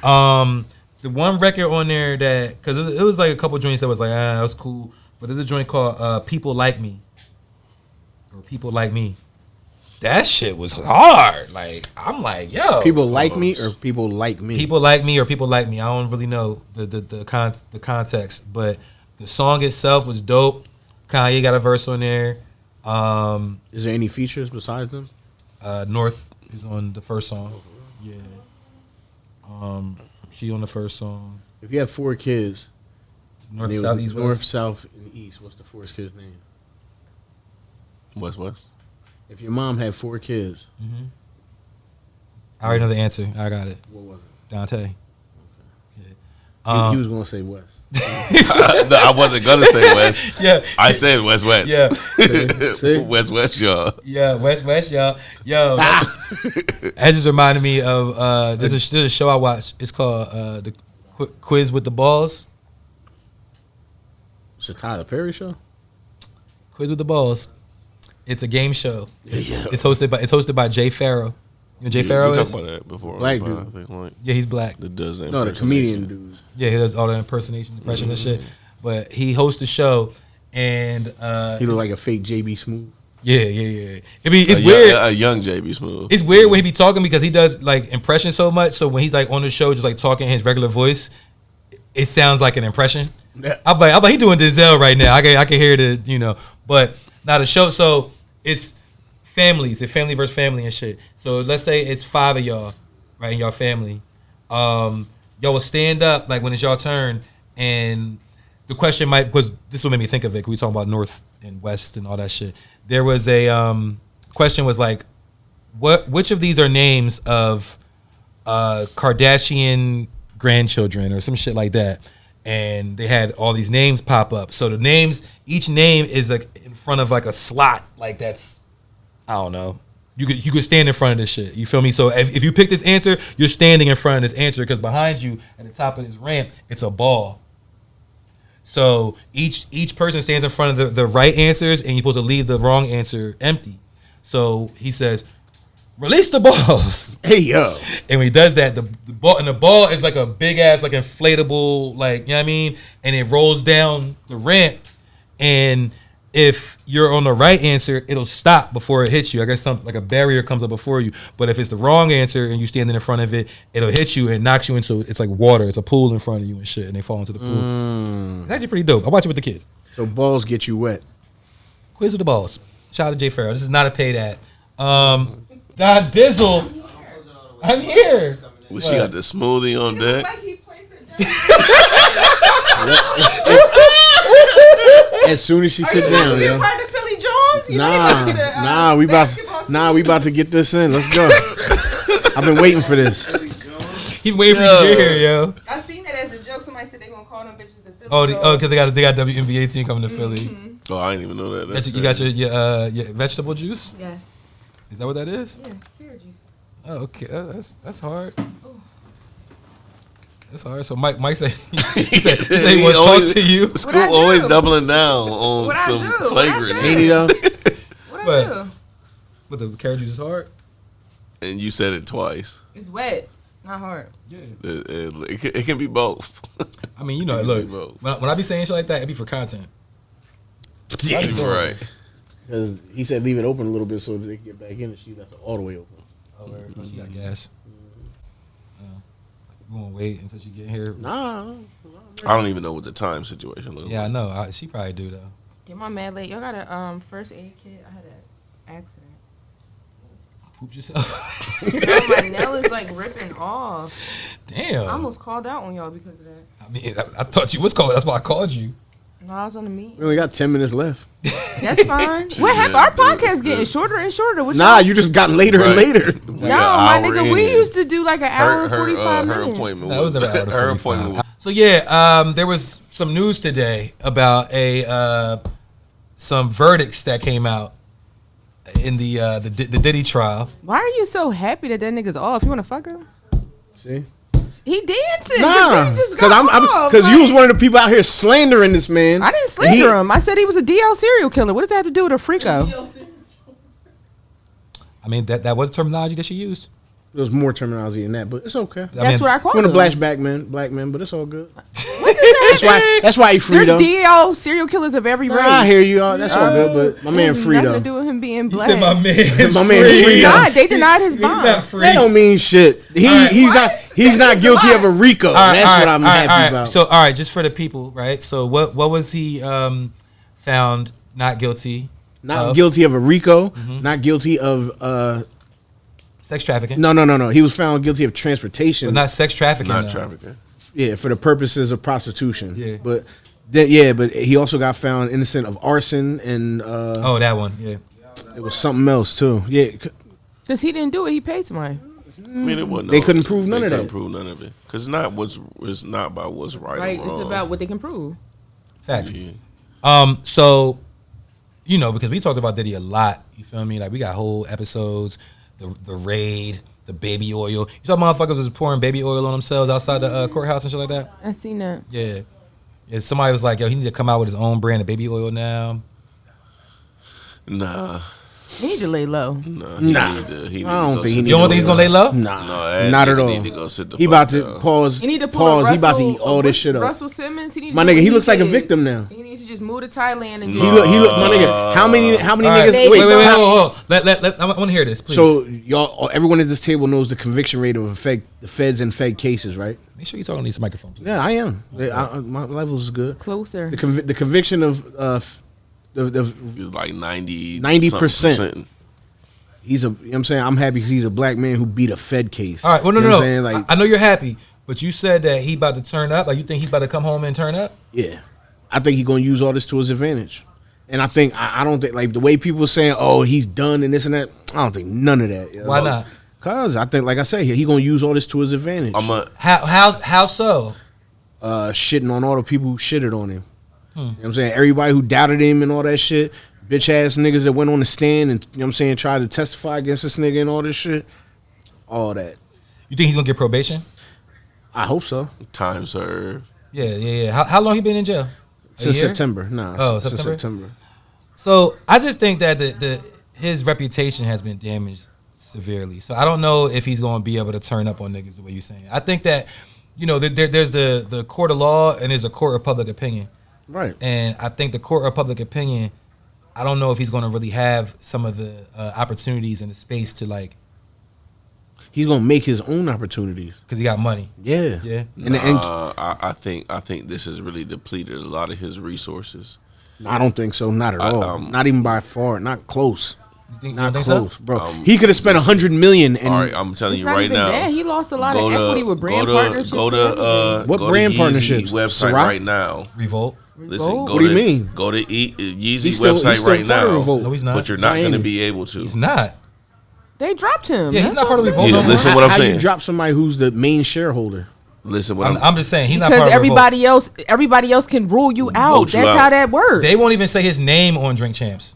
The one record on there that, because it was like a couple joints that was like, that was cool, but there's a joint called People Like Me, or People Like Me. That shit was hard. Like, I'm like, yo. people like me or people like me. People like me or people like me. I don't really know the context, but the song itself was dope. Kanye got a verse on there. Is there any features besides them? North is on the first song. Yeah. She on the first song. If you have 4 kids, North, and they south, was east, north, west. south, and east, what's the 4th kid's name? West. If your mom had 4 kids, I already know the answer. I got it. what was it? Dante. He was going to say West. No, I wasn't gonna say West. Yeah. I said West. Yeah. See? West, y'all. Yeah, West, y'all. Yo, that just reminded me of there's a show I watched. It's called the Quiz with the Balls. It's a Tyler Perry show? Quiz with the Balls. It's a game show. It's hosted by Jay Farrow. You know who Jay Farrow We is? talked about that before. Black I dude. think, like, Yeah, he's black. that does that No, the impersonation. comedian dude. Yeah, he does all the impressions and shit. But he hosts the show, and He looked like a fake JB Smooth. yeah. I mean, it's weird. A young JB Smooth. It's weird when he be talking because he does like impressions so much. So when he's like on the show, just like talking his regular voice, it sounds like an impression. Yeah. I'm like he doing Denzel right now. I can hear the But now the show, so it's families, it's family versus family and shit. So let's say it's 5 of y'all, right, in y'all family. Y'all will stand up like when it's y'all turn, and the question might, because this is what made me think of it. 'Cause we talking about North and West and all that shit. There was a question was like, which of these are names of Kardashian grandchildren or some shit like that, and they had all these names pop up. So the names, each name is like in front of like a slot, like that's, I don't know. You could stand in front of this shit. You feel me? So if you pick this answer, you're standing in front of this answer because behind you at the top of this ramp, it's a ball. So each person stands in front of the right answers, and you're supposed to leave the wrong answer empty. So he says, "Release the balls." Hey yo. And when he does that, the ball is like a big ass like inflatable, like, you know what I mean? And it rolls down the ramp, and if you're on the right answer, it'll stop before it hits you. I guess something like a barrier comes up before you. But if it's the wrong answer and you standing in front of it, it'll hit you and knocks you into, it's like water. It's a pool in front of you and shit, and they fall into the pool. It's actually pretty dope. I watch it with the kids. So balls get you wet. Quiz with the balls. Shout out to Jay Farrell. This is not a paid ad. Don Dizzle, I'm here. Well, she got the smoothie on deck. As soon as she sit down, yo. Part of Philly Jones? We about to get this in. Let's go. I've been waiting for this. He waiting for you to get here, yo. I seen that as a joke. Somebody said they gonna call them bitches the Philly. Oh, because they got WNBA team coming to Philly. Oh, I didn't even know that. You got your vegetable juice? Yes. Is that what that is? Yeah, carrot juice. Oh, okay. That's hard. That's hard. So Mike said he said he want to talk to you. School always doubling down on What I some do? flagrant. What I say? What But- I do? But the carrot juice is hard. And you said it twice. It's wet, not hard. Yeah. It can be both. I mean, you know, look, when I be saying shit like that, it be for content. Yeah, right. Because he said leave it open a little bit so that they can get back in, and she left it all the way open. Oh, she got gas. We gonna wait until she get here. Nah. I don't even know what the time situation looks Yeah, I like. know. She probably do though. Get my mad late. Y'all got a first aid kit? I had an accident. Pooped yourself. Yo, my nail is like ripping off. Damn. I almost called out on y'all because of that. I mean, I thought you was calling. That's why I called you. No, I was on the meet. We only got 10 minutes left. That's fine. What happened? Our podcast getting shorter and shorter. What Nah, y'all- you just got later and later. No, my nigga, we used to do like an hour and 45 her minutes. appointment. That was never out of her 45. appointment. Was, So yeah, there was some news today about some verdicts that came out in the Diddy trial. Why are you so happy that nigga's off? You want to fuck him? See? He dancing. Nah, He just because got because off. you was one of the people out here slandering this man. I didn't slander him. I said he was a DL serial killer. What does that have to do with a freako? I mean, that was the terminology that she used. There was more terminology in that, but it's okay. That's what I call One him. of black man, but it's all good. What does that mean? That's why he free There's though. DL serial killers of every race. I hear you. That's all good, but my man free nothing though. to do with him being You black. said my man is My man free. free. He's not. They denied his He's bond. not free. That don't mean shit. He's not guilty of a RICO. All right, That's all what right, I'm all right, happy all right. about. So, all right, just for the people, right? So, what was he found not guilty? Not of? guilty of a RICO. Not guilty of Sex trafficking. No. He was found guilty of transportation. But not sex trafficking. not though. trafficking. Yeah, for the purposes of prostitution. Yeah. But but he also got found innocent of arson and Oh, that one. Yeah. it was something else too. Yeah, Because he didn't do it. He paid somebody. I mean, it wasn't. They couldn't prove none of They that. couldn't prove none of it because it's not about what's right, Right? or It's wrong. about what they can prove. Facts. Yeah. So, you know, because we talked about Diddy a lot. You feel me? Like we got whole episodes. The raid, the baby oil. You saw motherfuckers was pouring baby oil on themselves outside the courthouse and shit like that. I seen that. Yeah. Yeah. Somebody was like, "Yo, he need to come out with his own brand of baby oil now." Nah. He need to lay low. Nah. Nah. He I don't think he You don't think he's gonna lay low? Nah, No, not at all. Need to go sit the He fuck about to down. pause. He need to pull pause. He about to eat Russell- all this shit up. Russell Simmons. He need to My do nigga, what he looks like a did. victim now. He needs to just move to Thailand and He just. look, my nigga. How many All right. niggas? Wait, Top- hold. I want to hear this, please. So y'all, everyone at this table knows the conviction rate of the feds and fed cases, right? make sure you talk on this microphone, please. Yeah, I am. My levels is good. Closer. The conviction of the He was like 90%. 90%. He's a. You know what I'm saying, I'm happy because he's a black man who beat a Fed case. All right. Well, no, You know no, what I'm no. saying? Like, I know you're happy, but you said that he about to turn up. Like, you think he about to come home and turn up? yeah, I think he's gonna use all this to his advantage. And I think I don't think like the way people saying, oh, he's done and this and that. I don't think none of that. You know? Why not? Cause I think, like I said, he gonna use all this to his advantage. How so? Shitting on all the people who shitted on him. You know what I'm saying? Everybody who doubted him and all that shit. Bitch ass niggas that went on the stand and, you know what I'm saying, tried to testify against this nigga and all this shit. All that. You think he's gonna get probation? I hope so. Time served. Yeah. How long he been in jail? Since September. Since September? September. So I just think that his reputation has been damaged severely. So I don't know if he's going to be able to turn up on niggas the way you're saying. I think that, you know, there's the court of law and there's a court of public opinion. Right. And I think the court of public opinion, I don't know if he's going to really have some of the opportunities and the space to, like. He's going to make his own opportunities. Because he got money. Yeah. Yeah. I think this has really depleted a lot of his resources. I don't think so. Not at all. Not even by far. Not close. Not close, so? Bro. He could have spent $100 million. And all right, I'm telling you right now. Bad. He lost a lot of equity with brand partnerships. What brand partnerships? Website Ciroc? Right now. Revolt. Listen, What do you mean? Go to Yeezy website right now. No, he's not. But you're not going to be able to. He's not. They dropped him. Yeah, he's not part of Revolt. Yeah, listen what I'm saying. How you drop somebody who's the main shareholder? Listen, what I'm just saying he's not because part of everybody else can rule you out. Vote you That's out. how that works. They won't even say his name on Drink Champs.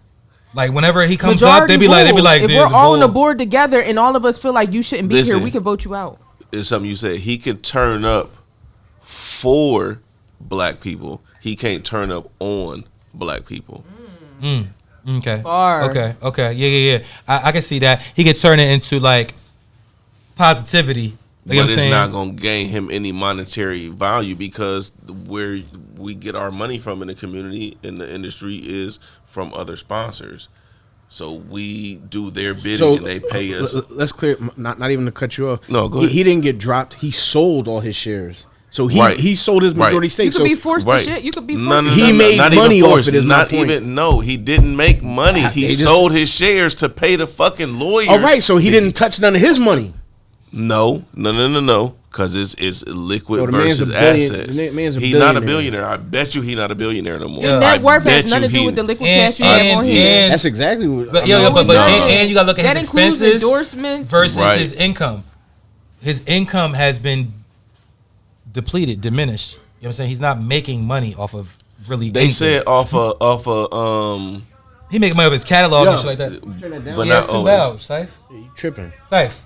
Like whenever he comes up, they be like, if we're all on the board together and all of us feel like you shouldn't be here, we can vote you out. It's something you said. He can turn up for black people. He can't turn up on black people. Okay. Bar. Okay. Yeah. I can see that. He could turn it into like positivity. Like But it's not going to gain him any monetary value because where we get our money from in the community, in the industry, is from other sponsors. So we do their bidding and they pay us. Let's clear, not even to cut you off. No, go ahead. He didn't get dropped. He sold all his shares. So he sold his majority stake. You could be forced to shit. You could be forced to He made money off it. Not even, no, he didn't make money. He sold his shares to pay the fucking lawyers. All right, so he didn't touch none of his money. No. Because it's liquid Yo, versus assets. He's not a billionaire. I bet you he's not a billionaire no more. Your net worth has nothing to do with the liquid cash you have on hand. That's exactly what. But you gotta look at his expenses includes endorsements versus his income. His income has been depleted, diminished. You know what I'm saying? He's not making money off of really. They said off of he making money off his catalog and shit like that. But not always. Safe. You tripping? Safe.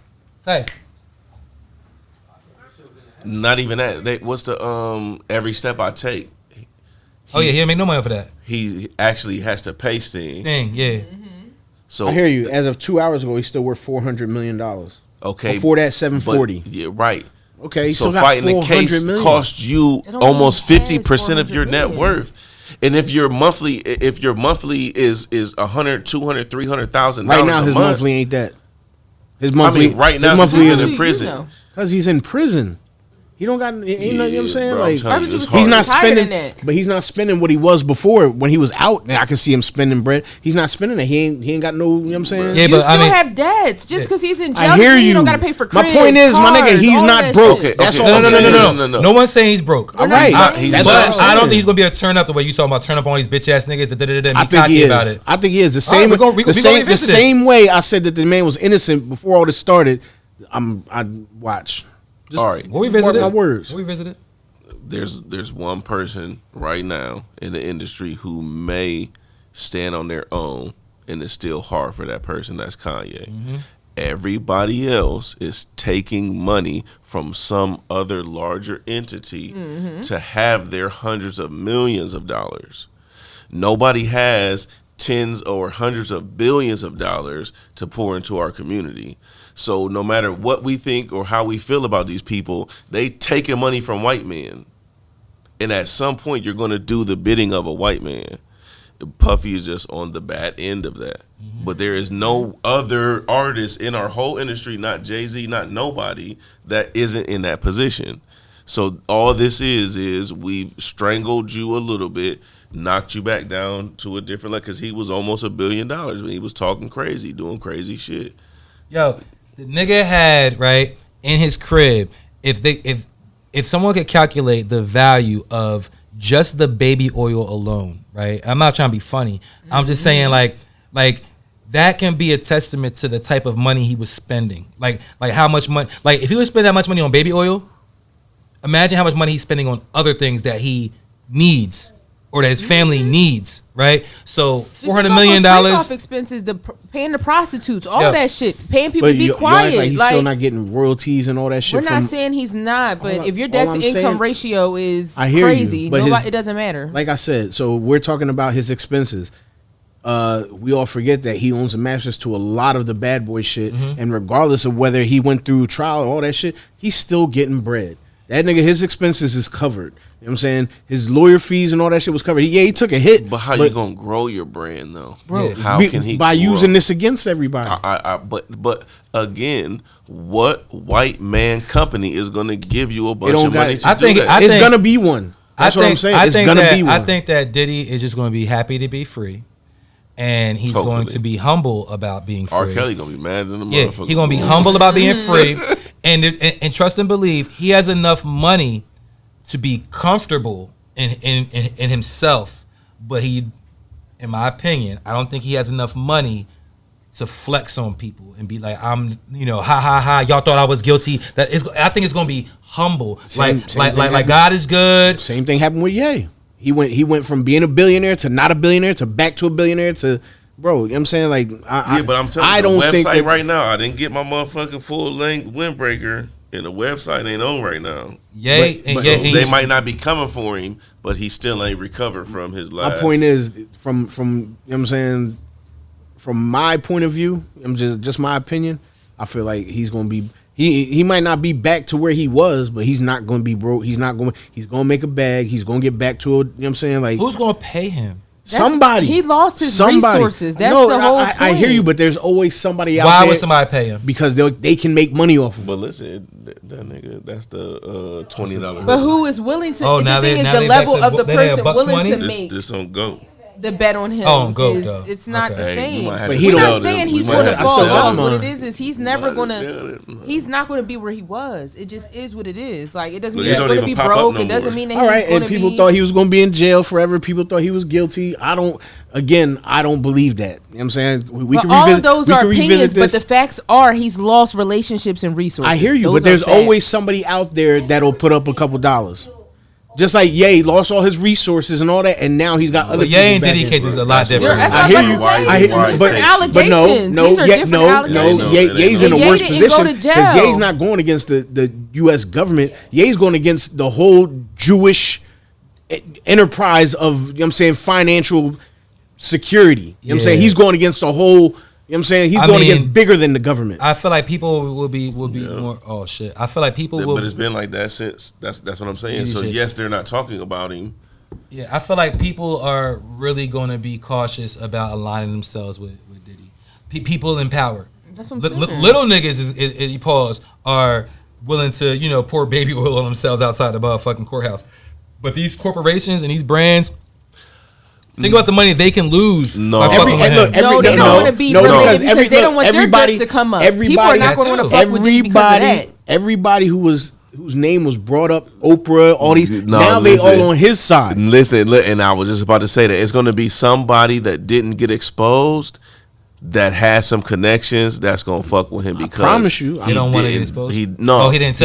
Not even that. What's the every step I take? He didn't make no money off of that. He actually has to pay Sting. Yeah. So I hear you. As of 2 hours ago, he's still worth $400 million. Okay. Before that, 740. Yeah, right. Okay, so got fighting the case costs you almost 50% of your net worth. And if your monthly is $100, $200, $300,000 right now, his monthly ain't that. His monthly, right now, his monthly is in prison because he's in prison. He don't got, you know what I'm saying? Bro, like, he's not spending, but he's not spending what he was before when he was out. I can see him spending bread. He's not spending it. He ain't got no, you know what I'm saying? Yeah, you still have debts just because he's in jail. I hear you. Don't got to pay for cribs, my point is, cars, my nigga, he's not broke. Okay, That's all. No. No one's saying he's broke. All right, but I don't think he's gonna be able to turn up the way you talking about turn up on these bitch ass niggas. I think he is. I think he is the same. The same way I said that the man was innocent before all this started. I watch. All right. What we visited? My words. What we visited? There's one person right now in the industry who may stand on their own, and it's still hard for that person. That's Kanye. Mm-hmm. Everybody else is taking money from some other larger entity to have their hundreds of millions of dollars. Nobody has tens or hundreds of billions of dollars to pour into our community. So no matter what we think or how we feel about these people, they taking money from white men. And at some point, you're going to do the bidding of a white man. Puffy is just on the bad end of that. Mm-hmm. But there is no other artist in our whole industry, not Jay-Z, not nobody, that isn't in that position. So all this is we've strangled you a little bit, knocked you back down to a different level, because he was almost $1 billion when he was talking crazy, doing crazy shit. Yo, the nigga had, right, in his crib, if someone could calculate the value of just the baby oil alone, right? I'm not trying to be funny. I'm just saying like that can be a testament to the type of money he was spending. Like how much money, like if he was spending that much money on baby oil, imagine how much money he's spending on other things that he needs or that his family needs, right? So $400 million. Off expenses, paying the prostitutes, all that shit, paying people to be quiet. Like he's still not getting royalties and all that shit. We're not saying he's not, but if your debt to income ratio is crazy, it doesn't matter. Like I said, so we're talking about his expenses. We all forget that he owns a mattress to a lot of the bad boy shit, and regardless of whether he went through trial or all that shit, he's still getting bread. That nigga, his expenses is covered. You know what I'm saying? His lawyer fees and all that shit was covered. Yeah, he took a hit. But how you gonna grow your brand though? Bro, how can he by grow? using this against everybody? But again, what white man company is gonna give you a bunch of money to do that? It's gonna be one. That's what I'm saying. It's gonna be one. I think that Diddy is just gonna be happy to be free. And he's going to be humble about being free. R. Kelly gonna be mad than the motherfucker. Yeah, he's gonna be humble about being free, and trust and believe he has enough money to be comfortable in himself. But he, in my opinion, I don't think he has enough money to flex on people and be like, I'm, ha, y'all thought I was guilty. I think it's gonna be humble, like God is good. Same thing happened with Ye. He went from being a billionaire to not a billionaire to back to a billionaire to, bro, you know what I'm saying? Like, but I'm telling you, the website right now, I didn't get my motherfucking full-length windbreaker, and the website ain't on right now. They might not be coming for him, but he still ain't recovered from his last. My point is, from you know what I'm saying, from my point of view, just my opinion, I feel like he's going to be, he might not be back to where he was, but he's not going to be broke. He's going to make a bag. He's going to get back to, you know what I'm saying? Like, who's going to pay him? Somebody. He lost his resources. That's the whole point. I hear you, but there's always somebody out there. Why would somebody pay him? Because they can make money off of it. But listen, that nigga, that's the $20. But who is willing to? The thing is the level of the person willing to make this on go. The bet on him it's not the same. But he's not saying he's going to fall off. What it is he's never going to. He's not going to be where he was. It just is what it is. Like, it doesn't mean he's going to be broke. It doesn't mean that he's going to be. And people thought he was going to be in jail forever. People thought he was guilty. I don't believe that. You know what I'm saying? All of those are opinions, but the facts are he's lost relationships and resources. I hear you, but there's always somebody out there that'll put up a couple dollars. Just like Ye lost all his resources and all that, and now he's got other. But Ye and Diddy case is a lot different. I hear you, but no. Ye's in a worse position because Ye's not going against the U.S. government. Ye's going against the whole Jewish enterprise of, you know what I'm saying, financial security. You know what I'm saying? He's going against the whole. You know what I'm saying? He's going to get bigger than the government. I feel like people will be more. Oh shit! I feel like people will. But it's been like that since. That's what I'm saying. So yes, they're not talking about him. Yeah, I feel like people are really going to be cautious about aligning themselves with Diddy. People in power. That's what I'm saying. Little niggas are willing to pour baby oil on themselves outside the motherfucking courthouse. But these corporations and these brands. Think about the money they can lose. No, they don't want to be because they don't want their dirt to come up. People are not going to want to fuck with you because of that. Everybody whose name was brought up, Oprah, all these, now they all on his side. Listen, and I was just about to say that it's going to be somebody that didn't get exposed that has some connections that's going to fuck with him because I promise you, he don't want to get exposed. He didn't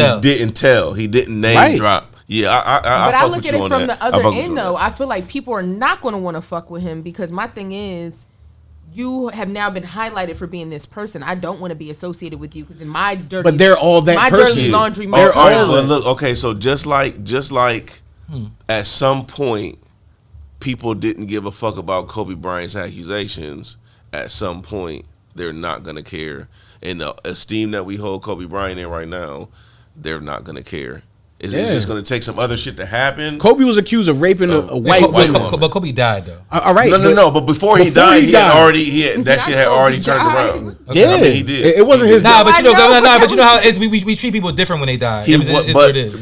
tell. He didn't name drop. Yeah, but I look at it from the other end, though. I feel like people are not going to want to fuck with him because my thing is, you have now been highlighted for being this person. I don't want to be associated with you because in my dirty, but they're all that my person. Dirty laundry. Look, okay, so just like at some point, people didn't give a fuck about Kobe Bryant's accusations. At some point, they're not gonna care, and the esteem that we hold Kobe Bryant in right now, they're not gonna care. It's just going to take some other shit to happen. Kobe was accused of raping a white woman. But Kobe died, though. All right. No. But before he died, that shit had already turned around. Okay. Yeah. I mean, he did. It wasn't his. But you know how it is. We treat people different when they die.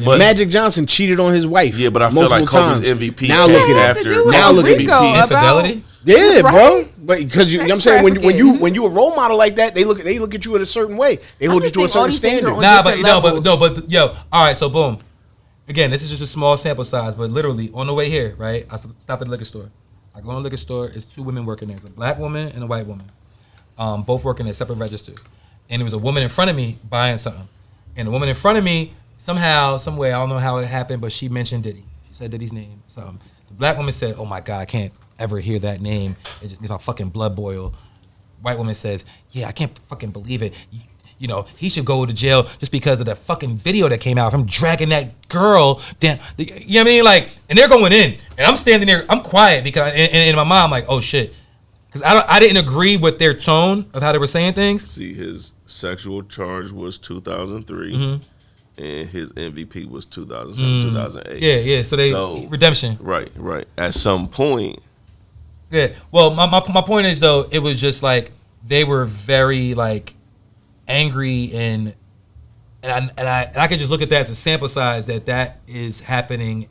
But Magic Johnson cheated on his wife. Yeah, but I feel like Kobe's MVP. Now look at after. Now look at infidelity. Yeah, bro. But because you know what I'm saying, when you a role model like that, they look at you in a certain way. They hold you to a certain standard. But all right. So boom. Again, this is just a small sample size, but literally on the way here, right? I stopped at the liquor store. I go in the liquor store. It's two women working there. It's a black woman and a white woman. both working at separate registers, and there was a woman in front of me buying something, and the woman in front of me somehow, some way, I don't know how it happened, but she mentioned Diddy. She said Diddy's name. So the black woman said, "Oh my God, I can't ever hear that name. It just makes my fucking blood boil." White woman says, "Yeah, I can't fucking believe it. You know, he should go to jail just because of the fucking video that came out of him dragging that girl down." You know what I mean? Like, and they're going in, and I'm standing there, I'm quiet because, and in my mind, I'm like, oh shit, because I didn't agree with their tone of how they were saying things. See, his sexual charge was 2003, and his MVP was 2007, 2008. Yeah. So redemption. Right. At some point. Yeah. Well, my point is though, it was just like they were very like angry and I could just look at that as a sample size that is happening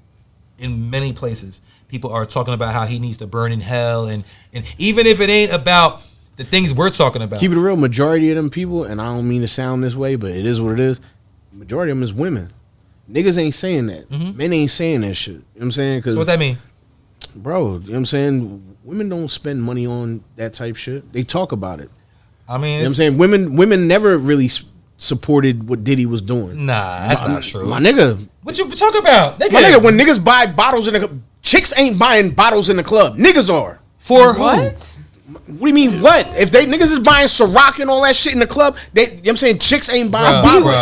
in many places. People are talking about how he needs to burn in hell, and even if it ain't about the things we're talking about. Keep it real, majority of them people, and I don't mean to sound this way, but it is what it is. Majority of them is women. Niggas ain't saying that. Men ain't saying that shit. You know what I'm saying? So what that mean? Bro, you know what I'm saying? Women don't spend money on that type shit. They talk about it. I mean, you know what I'm saying? Women never really supported what Diddy was doing. Nah, that's not true. My nigga. What you talk about? My nigga, when niggas buy bottles in the club, chicks ain't buying bottles in the club. Niggas are. For what? What do you mean what? If they niggas is buying Ciroc and all that shit in the club, you know what I'm saying? Chicks ain't buying bottles. What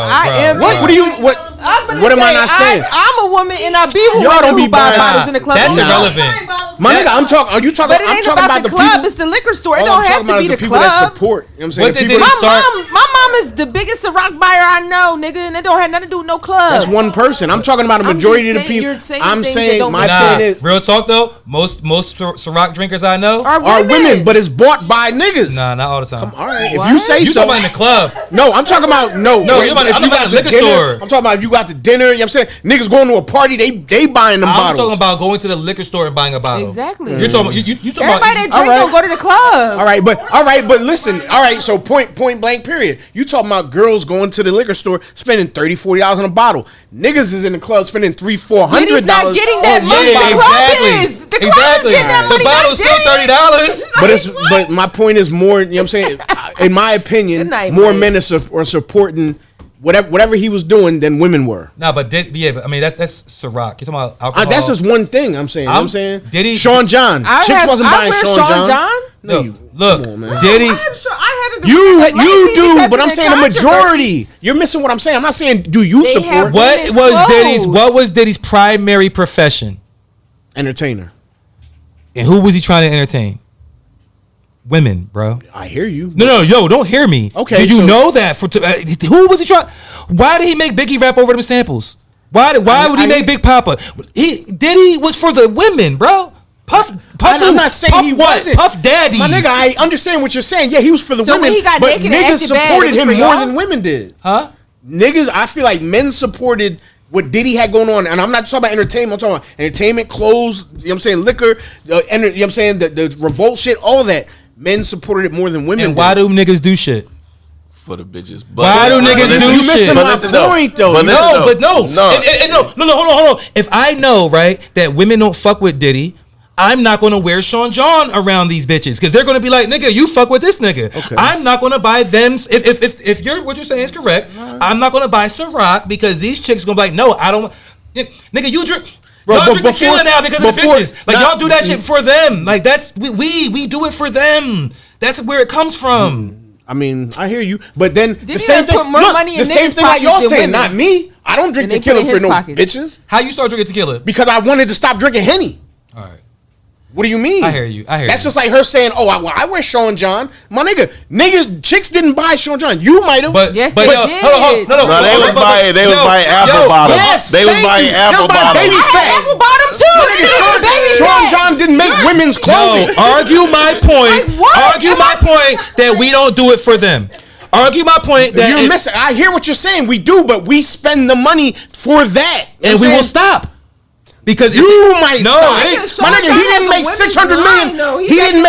am I not saying? I'm a woman and I be with Y'all don't women be who buy buying bottles in the club. That's irrelevant. My nigga, I'm talking. Are you talking? But it ain't about the club. It's the liquor store. It don't have to be the people club. that support. You know what I'm saying? My mom is the biggest Ciroc buyer I know, nigga, and it don't have nothing to do with no club. That's one person. I'm talking about a majority of the people. I'm saying my point is real talk though. Most Ciroc drinkers I know are women, but it's bought by niggas. Nah, not all the time. All right, if you say so. You talking about in the club? No, I'm talking about no. You're about the liquor store. I'm talking about if you got the dinner. You know what I'm saying? Niggas going to a party, they buying them bottles. I'm talking about going to the liquor store and buying a bottle. Exactly. You're talking about you talking everybody that drink don't go to the club. All right, but listen. All right, so point blank period. You talking about girls going to the liquor store spending $30-$40 on a bottle. Niggas is in the club spending $300-$400. He's not getting that money. The club is getting that money. The bottle's still $30. But my point is more. You know what I'm saying? In my opinion, more men are supporting whatever he was doing than women were. No, but I mean that's Ciroc. You're talking about alcohol. That's just one thing I'm saying. You know what I'm saying? Diddy, Sean John. Chicks wasn't buying Sean John. No, look, come on, man. Diddy. You do, but I'm saying the majority. You're missing what I'm saying. I'm not saying do you support. What was Diddy's primary profession? Entertainer. And who was he trying to entertain? Women, bro. I hear you. No, yo, don't hear me. Okay. Did you know that? Who was he trying? Why did he make Biggie rap over them samples? Why would he make Big Papa? Diddy was for the women, bro. Puff. I'm not saying he wasn't. Puff Daddy. My nigga, I understand what you're saying. Yeah, he was for the women. When he got but naked niggas supported him more than women did. Huh? Niggas, I feel like men supported what Diddy had going on, and I'm not talking about entertainment. I'm talking about entertainment, clothes. You know what I'm saying? Liquor. You know what I'm saying? The revolt shit, all that. Men supported it more than women. And why do niggas do shit? For the bitches. Why do niggas do shit? You missing my point though. No. Hold on. If I know, right, that women don't fuck with Diddy, I'm not going to wear Sean John around these bitches because they're going to be like, nigga, you fuck with this nigga. Okay. I'm not going to buy them. If what you're saying is correct, I'm not going to buy Ciroc because these chicks going to be like, no, I don't. Nigga, you drink. Bro, y'all drink tequila now because of the bitches. Like, y'all do that shit for them. Like, that's, we do it for them. That's where it comes from. I mean, I hear you, but then the same thing. The same thing like y'all saying, not me. I don't drink tequila for no bitches. How you start drinking tequila? Because I wanted to stop drinking Henny. All right. What do you mean? I hear you. That's just like her saying, "Oh, I wear Sean John." My nigga, chicks didn't buy Sean John. You might have. Yes, they did. No, they was buying Apple bottoms. Yes, they was buying Apple bottoms. Baby fat. Apple bottom too. Sean John didn't make women's clothing. Argue my point. Argue my point that we don't do it for them. Argue my point that you're missing. I hear what you're saying. We do, but we spend the money for that, and we will stop. Because you might stop. My nigga, he didn't make $600 million. He didn't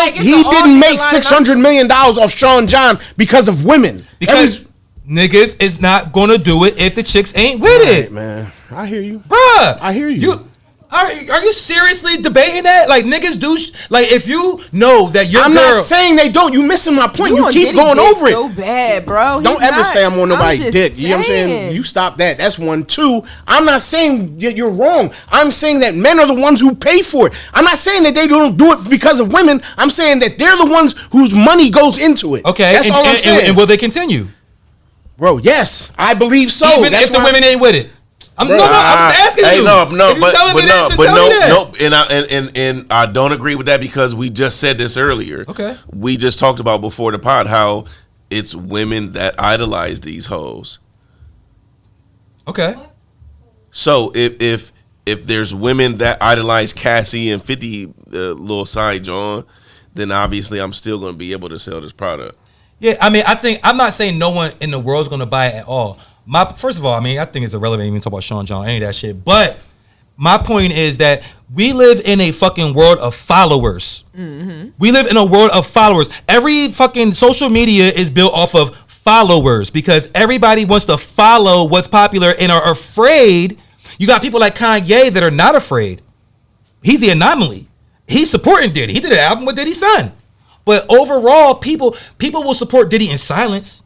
make $600 million off Sean John because of women. Because niggas is not gonna do it if the chicks ain't with it, man. I hear you, bruh. I hear you. Are you seriously debating that? Like niggas do. Like if you know that your I'm girl, not saying they don't. You missing my point. You keep Diddy going over it. So bad, bro. Don't ever say I'm on nobody's dick. You know what I'm saying? You stop that. That's 1, 2. I'm not saying you're wrong. I'm saying that men are the ones who pay for it. I'm not saying that they don't do it because of women. I'm saying that they're the ones whose money goes into it. Okay, that's all I'm saying. And will they continue? Bro, yes, I believe so. Even if the women ain't with it. I'm just asking you. And I don't agree with that because we just said this earlier. Okay. We just talked about before the pod how it's women that idolize these hoes. Okay. So if there's women that idolize Cassie and 50 little side John, then obviously I'm still going to be able to sell this product. Yeah, I mean, I'm not saying no one in the world is going to buy it at all. First of all, I mean, I think it's irrelevant to even talk about Sean John, any of that shit. But my point is that we live in a fucking world of followers. Mm-hmm. We live in a world of followers. Every fucking social media is built off of followers because everybody wants to follow what's popular and are afraid. You got people like Kanye that are not afraid. He's the anomaly. He's supporting Diddy. He did an album with Diddy's son. But overall, people will support Diddy in silence.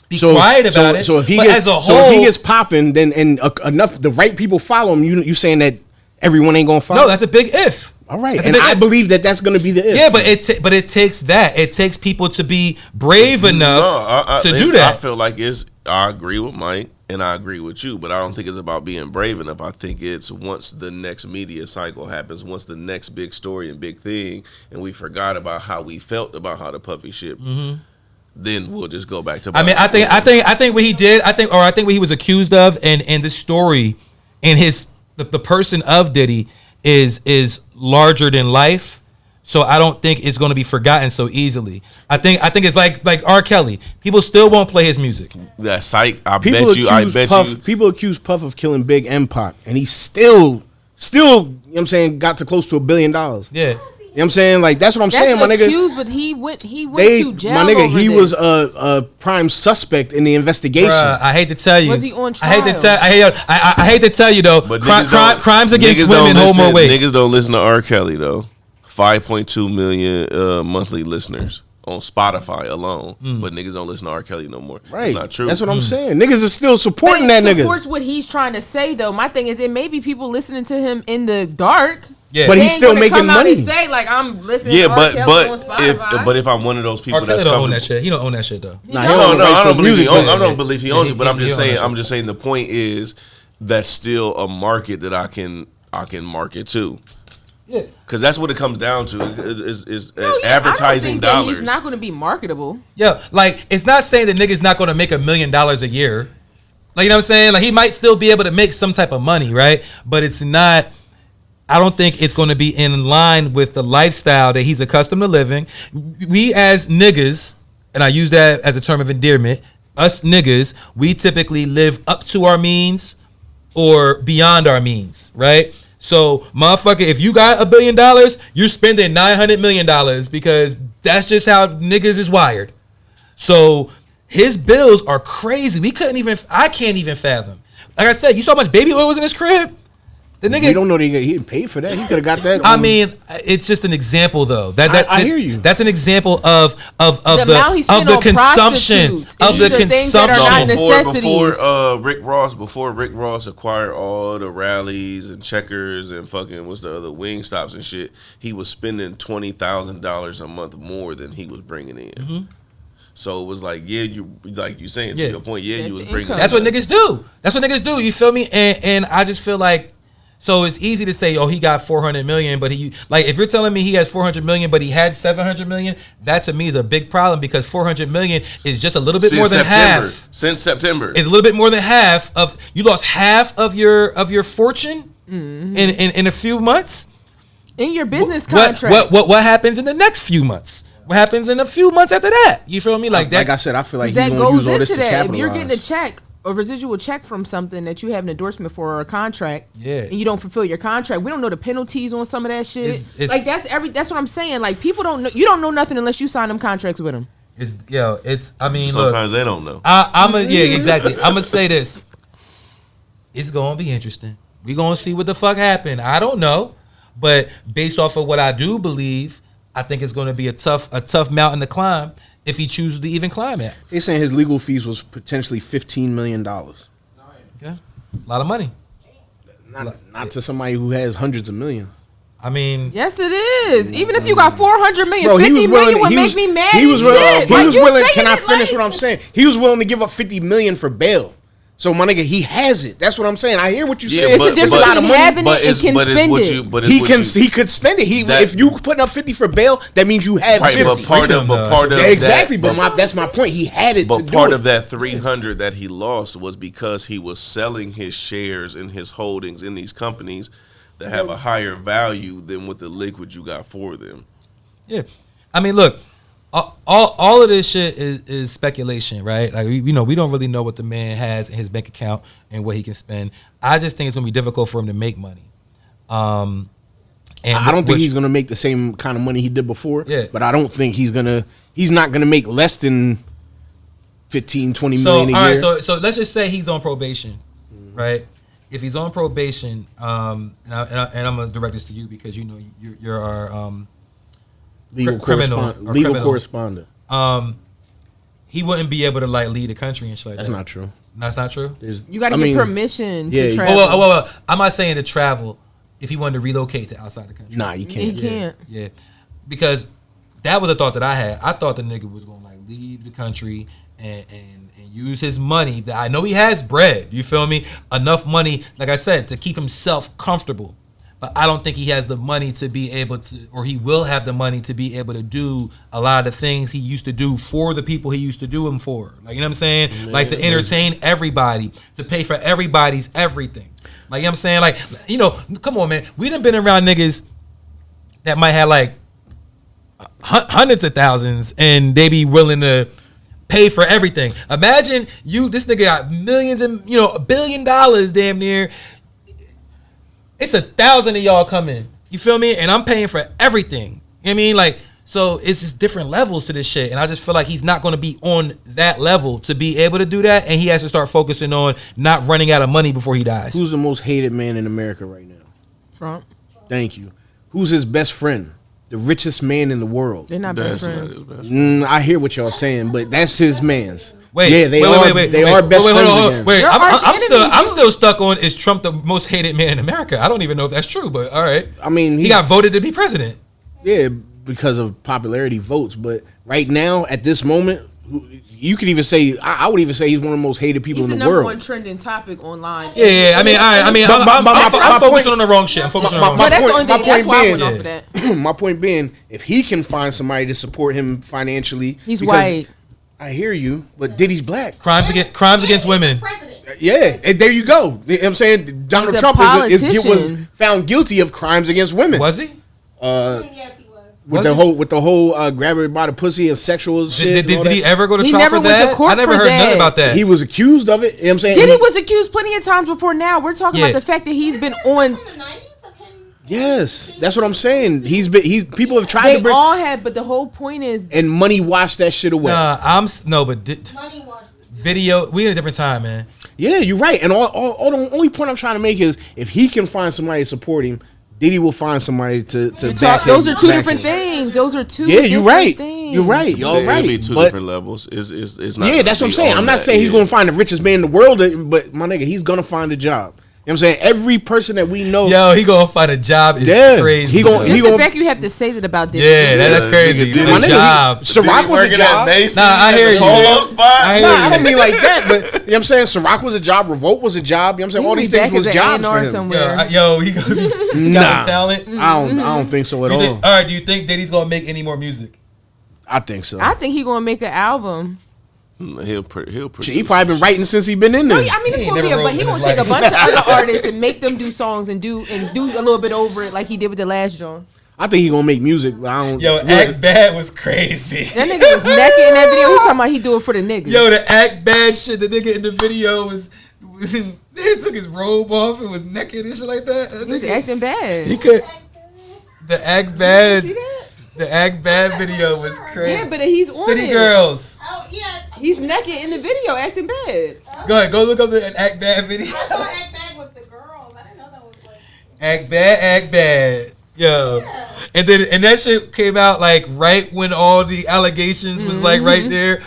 Be quiet about it. So if he gets popping, then enough the right people follow him. You saying that everyone ain't gonna follow? No, that's a big if. All right, and I believe that that's gonna be the if. Yeah, but it takes that. It takes people to be brave enough to do that. I feel like I agree with Mike and I agree with you, but I don't think it's about being brave enough. I think it's once the next media cycle happens, once the next big story and big thing, and we forgot about how we felt about how the puffy shit. Mm-hmm. Then we'll just go back to. I mean, I think what he did. I think what he was accused of, and this story, and the person of Diddy is larger than life. So I don't think it's going to be forgotten so easily. I think it's like R. Kelly. People still won't play his music. That psych. I bet you. People accuse Puff of killing Big and Pac, and he still, you know what I'm saying, got to close to $1 billion. Yeah. You know what I'm saying? Like, that's what I'm saying, my nigga. Accused, but he went to jail. My nigga, he was a prime suspect in the investigation. Bruh, I hate to tell you. Was he on trial? I hate to tell you though. But crimes against women hold more weight. Niggas don't listen to R. Kelly though. 5.2 million monthly listeners on Spotify alone, but niggas don't listen to R. Kelly no more. Right, it's not true. That's what I'm saying. Niggas are still supporting that nigga. Supports what he's trying to say though. My thing is, it may be people listening to him in the dark. Yeah, but he's still making money. And say like I'm listening. to R. Kelly on Spotify. if I'm one of those people R. Kelly don't own that shit. He don't own that shit though. I don't believe he owns. I don't believe he owns it. But I'm just saying. The point is that's still a market that I can market to. Yeah, because that's what it comes down to is advertising dollars. He's not going to be marketable. Yeah, like it's not saying that nigga's not going to make $1 million a year. Like, you know what I'm saying? Like he might still be able to make some type of money, right? But it's not. I don't think it's going to be in line with the lifestyle that he's accustomed to living. We as niggas, and I use that as a term of endearment, us niggas, we typically live up to our means or beyond our means, right? So, motherfucker, if you got $1 billion, you're spending $900 million because that's just how niggas is wired. So, his bills are crazy. I can't even fathom. Like I said, you saw how much baby oil was in his crib? The nigga, we don't know that he paid for that. He could have got that. I mean, it's just an example, though. I hear you. That's an example of the consumption of the consumption. Before Rick Ross acquired all the rallies and checkers and fucking what's the other wing stops and shit, he was spending $20,000 a month more than he was bringing in. Mm-hmm. So it was like, you saying to your point, you was bringing. That's what niggas do. You feel me? And I just feel like. So it's easy to say, oh, he got 400 million, but if you're telling me he has 400 million, but he had 700 million, that to me is a big problem because 400 million is just a little bit more than half. Since September. It's a little bit more than half you lost half of your fortune in a few months. In your business contract. What happens in the next few months? What happens in a few months after that? You feel me? Like that. Like I said, I feel like that goes into that. If you're getting a check, a residual check from something that you have an endorsement for or a contract, and you don't fulfill your contract, we don't know the penalties on some of that shit. Like that's what I'm saying. Like people don't know. You don't know nothing unless you sign them contracts with them. Sometimes they don't know. Exactly. I'm gonna say this. It's gonna be interesting. We gonna see what the fuck happened. I don't know, but based off of what I do believe, I think it's gonna be a tough mountain to climb if he chooses to even climb it. They're saying his legal fees was potentially $15 million. Okay, a lot of money. Not to somebody who has hundreds of millions. I mean, yes, it is. Even if you got 400 million, bro, 50 million would make me mad. He was willing. He was willing. Can I finish what I'm saying? He was willing to give up $50 million for bail. So my nigga, he has it. That's what I'm saying. I hear what you say. It's a difference between having it and can spend it. He could spend it. If you putting up 50 for bail, that means you have 50. But part of exactly. That's my point. He had it. But part of that 300 that he lost was because he was selling his shares and his holdings in these companies that have a higher value than what the liquid you got for them. Yeah, I mean, look, all of this shit is speculation, right? Like we don't really know what the man has in his bank account and what he can spend. I just think it's gonna be difficult for him to make money. And I don't think he's gonna make the same kind of money he did before. Yeah, but I don't think he's not gonna make less than 15, 20 million a year. All right, so let's just say he's on probation, right? If he's on probation, and I'm gonna direct this to you because you're our legal correspondent. He wouldn't be able to like lead the country and shit like that. That's not true. That's not true. You got to get permission to travel. Well, I'm not saying to travel. If he wanted to relocate to outside the country, nah, you can't. He can't. Yeah, because that was a thought that I had. I thought the nigga was gonna like leave the country and use his money. That I know he has bread. You feel me? Enough money, like I said, to keep himself comfortable. But I don't think he has the money to be able to, or he will have the money to be able to do a lot of the things he used to do for the people he used to do them for. Like, you know what I'm saying? Man, like to entertain everybody, to pay for everybody's everything. Like, you know what I'm saying? Like, come on, man. We done been around niggas that might have like hundreds of thousands and they be willing to pay for everything. Imagine this nigga got millions and, $1 billion damn near. It's 1,000 of y'all coming. You feel me? And I'm paying for everything. You know what I mean? Like, so it's just different levels to this shit. And I just feel like he's not going to be on that level to be able to do that. And he has to start focusing on not running out of money before he dies. Who's the most hated man in America right now? Trump. Thank you. Who's his best friend? The richest man in the world. They're not best friends. I hear what y'all saying, but that's his man's. They are best friends. Wait, I'm still stuck on, is Trump the most hated man in America? I don't even know if that's true, but all right. I mean, he got voted to be president. Yeah, because of popularity votes. But right now, at this moment, you could even say, I would even say he's one of the most hated people in the world. He's the number one trending topic online. Yeah. I'm focusing on the wrong shit. I'm focusing on the wrong shit. That's why I went off of that. My point being, if he can find somebody to support him financially, he's white. I hear you, but Diddy's black. Crimes against women. Yeah, there you go. You know what I'm saying? Donald Trump was found guilty of crimes against women. Was he? Yes, he was. With the whole grab her by the pussy and sexual shit. Did he ever go to trial for that? I never heard nothing about that. He was accused of it. You know what I'm saying? Diddy was accused plenty of times before now. We're talking about the fact that he's been on. Yes, that's what I'm saying. People have tried to bring. They all had, but the whole point is. And money washed that shit away. Video. We in a different time, man. Yeah, you're right. And all the only point I'm trying to make is if he can find somebody to support him, Diddy will find somebody to back him. Those are two different things. Those are two. Yeah, you're right. Things. You're right. Y'all right. It'll be two different levels. It's not. Yeah, that's what I'm saying. I'm not saying he's going to find the richest man in the world, but my nigga, he's going to find a job. You know what I'm saying? Every person that we know. Yo, he gonna find a job is crazy. The fact you have to say that about Diddy. Yeah, that's crazy. My job. Ciroc was a job. I hear you. I don't mean like that, but you know what I'm saying? Ciroc was a job. Revolt was a job. You know what I'm saying? All these things was jobs for him. Somewhere. Yo, he gonna be scout talent. I don't think so at all. All right, do you think Diddy's gonna make any more music? I think so. I think he's gonna make an album. He'll produce. He probably been writing since he been in there. No, I mean, it's gonna be but he gonna take a bunch of other artists and make them do songs and do a little bit over it like he did with the last joint. I think he gonna make music, but I don't. Yo, Act Bad was crazy. That nigga was naked in that video. He's talking about he do it for the niggas. Yo, the Act Bad shit. The nigga in the video he took his robe off and was naked and shit like that. He was acting bad. He could. The Act Bad. You see that? The Act Bad video was crazy. Yeah, but he's on City Girls. Oh, yeah. He's naked in the video, acting bad. Go ahead, go look up the Act Bad video. I thought Act Bad was the girls. I didn't know that Act bad. Yo. And that shit came out like right when all the allegations was like right there.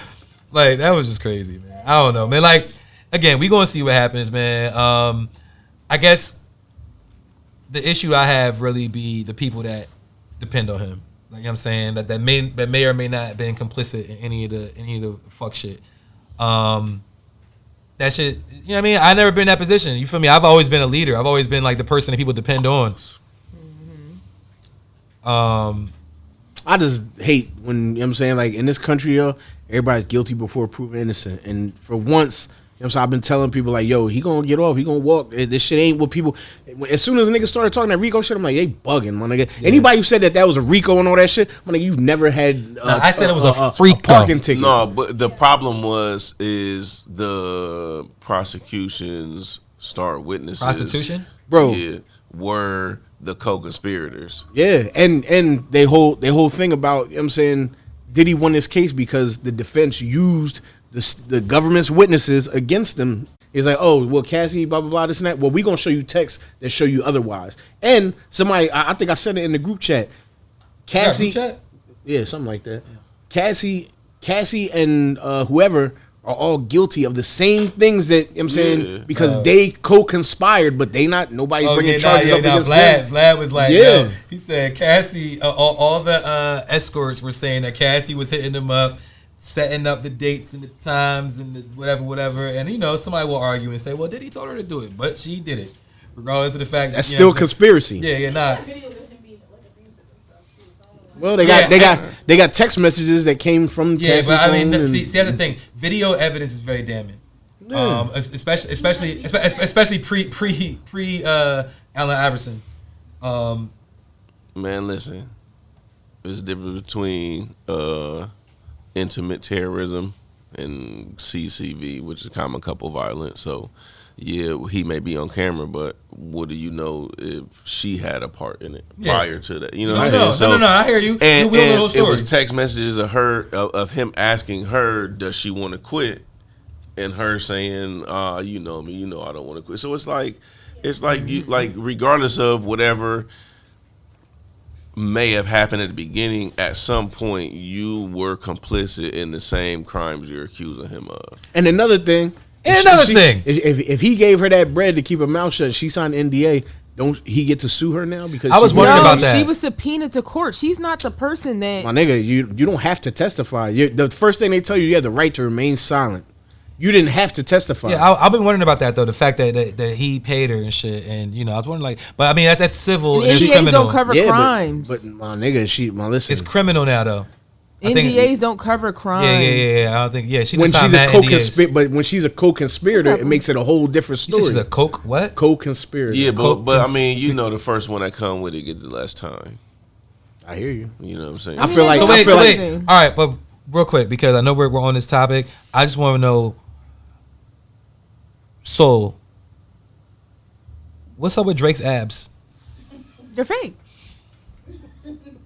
Like that was just crazy, man. I don't know, man. Like again, we gonna see what happens, man. I guess the issue I have really be the people that depend on him. Like I'm saying that may or may not have been complicit in any of the fuck shit. That shit, you know what I mean? I never been in that position. You feel me? I've always been a leader. I've always been like the person that people depend on. I just hate when, you know what I'm saying, like in this country, yo, everybody's guilty before proven innocent. And for once, you know what I'm saying, I've been telling people like, yo, he gonna get off, he gonna walk. This shit ain't what people, as soon as a nigga started talking that Rico shit, I'm like, they bugging, my nigga. Yeah. Anybody who said that was a Rico and all that shit, my nigga, you've never had I said it was a freak parking ticket. No, but the problem is the prosecution's star witnesses. Prostitution? Bro. Yeah, were the co-conspirators. Yeah, and they whole thing about, you know what I'm saying, Diddy won this case because the defense used the government's witnesses against them. It's like, oh, well, Cassie, blah, blah, blah, this and that. Well, we going to show you texts that show you otherwise. And somebody, I think I said it in the group chat. Cassie. Yeah, group chat? Yeah, something like that. Yeah. Cassie and whoever are all guilty of the same things that, you know what I'm saying, because they co-conspired, but they not, nobody's bringing charges up against them. Vlad was like, yo, he said Cassie, all the escorts were saying that Cassie was hitting them up, setting up the dates and the times and the whatever. And, you know, somebody will argue and say, well, Diddy told her to do it, but she did it, regardless of the fact that's still conspiracy. Yeah, nah. Well, they got text messages that came from Cassie's but I mean, phone see, that's the thing. Video evidence is very damning. Yeah. Especially pre Allen Iverson. Man, listen, there's a difference between intimate terrorism and CCV, which is common couple violence. So, yeah, he may be on camera, but what do you know if she had a part in it prior to that? You know what I'm saying? No, I hear you. And it was text messages of her, of him asking her, does she want to quit? And her saying, you know me, you know I don't want to quit. So it's like you, like, regardless of whatever may have happened at the beginning, at some point you were complicit in the same crimes you're accusing him of. And another thing, if he gave her that bread to keep her mouth shut, she signed NDA. Don't he get to sue her now? Because I was wondering about that. She was subpoenaed to court. She's not the person that. My nigga, you don't have to testify. The first thing they tell you have the right to remain silent. You didn't have to testify. Yeah, I've been wondering about that though. The fact that he paid her and shit, and you know, I was wondering like, but I mean that's civil. And NDAs don't cover crimes. But my nigga, listen. It's criminal now though. NDAs don't cover crimes. Yeah. I don't think. Yeah, she when just she's signed a co-conspirator, but when she's a co-conspirator, it makes it a whole different story. She's a co-conspirator. Yeah, but I mean, you know, the first one that come with it gets the less time. I hear you. You know what I'm saying? I feel like. All right, but real quick because I know we're on this topic. I just want to know. So, what's up with Drake's abs? They're fake.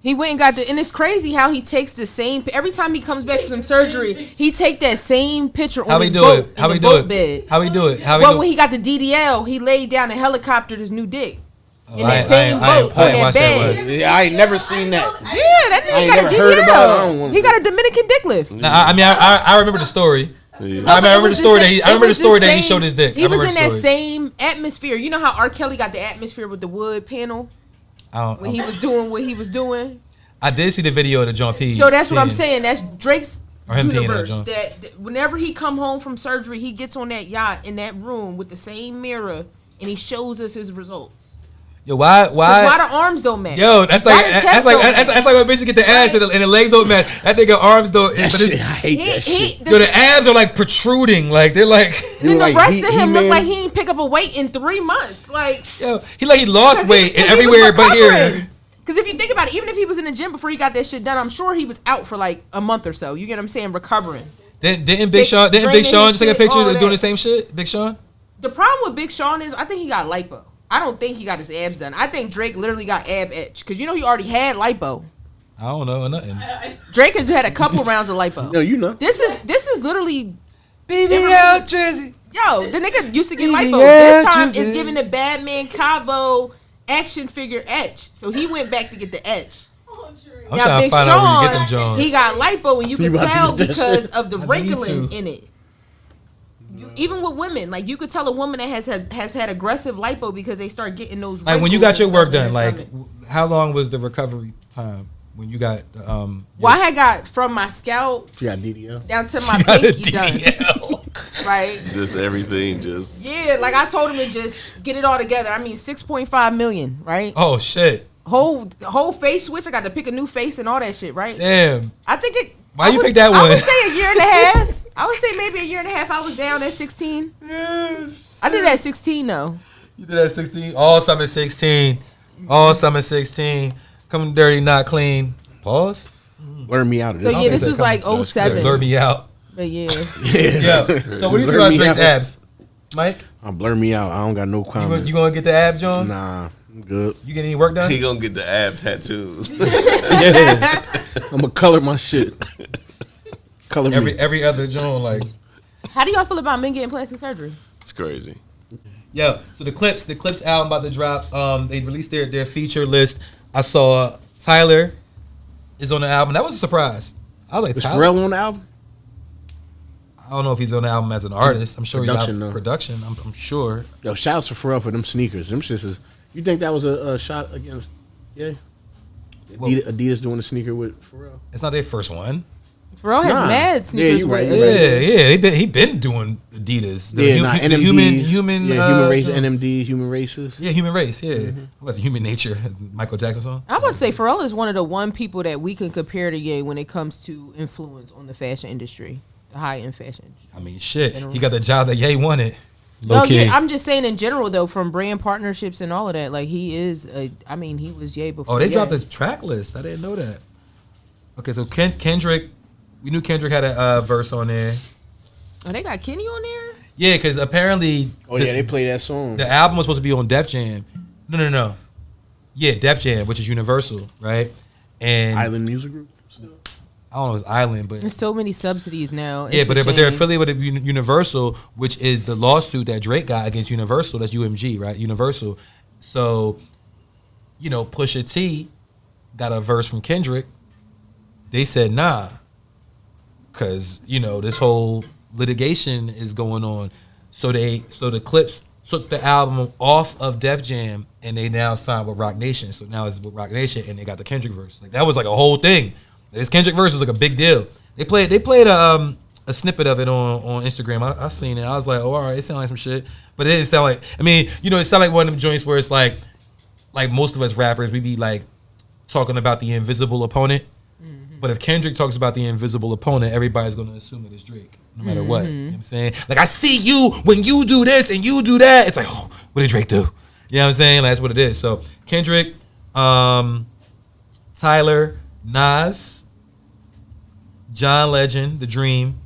He went and got and it's crazy how he takes the same, every time he comes back from surgery, he take that same picture on his boat in the boat bed. How he do it? When he got the DDL, he laid down and helicoptered his new dick. In that same boat, on that bed. I ain't never seen that. Yeah, that nigga got a DDL. He got a Dominican dick lift. Nah, I mean, I remember the story. Yeah. I remember the story that he showed his dick. He was in that same atmosphere. You know how R. Kelly got the atmosphere with the wood panel? When he was doing what he was doing. I did see the video of the John P. So that's what I'm saying. That's Drake's universe. That whenever he come home from surgery, he gets on that yacht in that room with the same mirror and he shows us his results. Yo, why the arms don't match? Yo, that's like when bitches get the ass and the legs don't match. That nigga arms don't. I hate that shit. Yo, the abs are like protruding, like they're like. Then the rest of him look like he ain't pick up a weight in 3 months. Like yo, he lost weight and everywhere but here. Because if you think about it, even if he was in the gym before he got that shit done, I'm sure he was out for like a month or so. You get what I'm saying? Recovering. Didn't Big Sean just take a picture of doing the same shit? Big Sean. The problem with Big Sean is I think he got lipo. I don't think he got his abs done. I think Drake literally got ab etch because you know he already had lipo. I don't know nothing. Drake has had a couple rounds of lipo. No, you know. This is literally BBL Drizzy. Yo, the nigga used to get lipo. This time it's giving the bad man Cabo action figure etch. So he went back to get the etch. I'm now trying Big to find out where you get them Sean, Jones. he got lipo, and you can tell because of the I need wrinkling to. in it. Even with women, like you could tell a woman that has had aggressive lipo because they start getting those. Like when you got your work done, like stomach. how long was the recovery time when you got? Well, I had got from my scalp She got DDL down to my pinky done. Right. Just everything, just Yeah, like I told him to just get it all together. I mean, 6.5 million, right? Oh shit! Whole face switch. I got to pick a new face and all that shit, right? Damn. I think it. Why you pick that one? I would say a year and a half. I would say maybe a year and a half. I was down at 16. Yes. I did at 16 though. You did that 16. All summer 16. All summer 16. Coming dirty, not clean. Pause. Blur me out of So this. yeah, this was like 07. Blur me out. But yeah. Yeah. So what do you do about Drake's abs, Mike? Blur me out. I don't got no comment. You gonna get the ab Jones? Nah, I'm good. You get any work done? he gonna get the ab tattoos. Yeah, I'm gonna color my shit. Color me. every other Jones like. How do y'all feel about men getting plastic surgery? It's crazy. Yeah. So the Clips album about to drop. They released their feature list. I saw Tyler is on the album. That was a surprise. I was like, Is Tyler. Pharrell on the album? I don't know if he's on the album as an artist. I'm sure Production, he's though. out production. I'm sure. Yo, shouts to Pharrell for them sneakers. Them shits is. You think that was a shot against? Yeah. Well- Adidas doing a sneaker with Pharrell. It's not their first one. Pharrell has Nah. mad sneakers. you right, with you it. right. He been doing Adidas. The NMDs, human human race, NMD, human races. Yeah, human race. Yeah, what's Human Nature? Michael Jackson song. I'm about to say Pharrell is one of the one people that we can compare to Ye when it comes to influence on the fashion industry, the high end fashion industry. I mean, shit. He got the job that Ye wanted. No, Low key. yeah, I'm just saying in general though, from brand partnerships and all of that, like he is. He was Ye before. Oh, they Ye. dropped the track list. I didn't know that. Okay, so Kendrick. We knew Kendrick had a verse on there. Oh, they got Kenny on there. Yeah, because apparently. Oh yeah, they play that song. The album was supposed to be on Def Jam. No. Yeah, Def Jam, which is Universal, right? And Island Music Group. I don't know if it's Island, but There's so many subsidies now. yeah, It's a but they're shame. affiliated with Universal, which is the lawsuit that Drake got against Universal. That's UMG, right? Universal. So, Pusha T got a verse from Kendrick. They said nah, because this whole litigation is going on. So the Clips took the album off of Def Jam and they now signed with Roc Nation. So now it's with Roc Nation and they got the Kendrick verse. Like that was like a whole thing. This Kendrick verse was like a big deal. They played a snippet of it on Instagram. I seen it. I was like, oh, all right, it sounded like some shit. But it didn't sound like, it sounded like one of them joints where it's like most of us rappers, we be like talking about the invisible opponent. Mm-hmm. But if Kendrick talks about the invisible opponent, everybody's going to assume that it's Drake, no matter what. You know what I'm saying? Like, I see you when you do this and you do that. It's like, oh, what did Drake do? You know what I'm saying? Like, that's what it is. So, Kendrick, Tyler, Nas, John Legend, The Dream,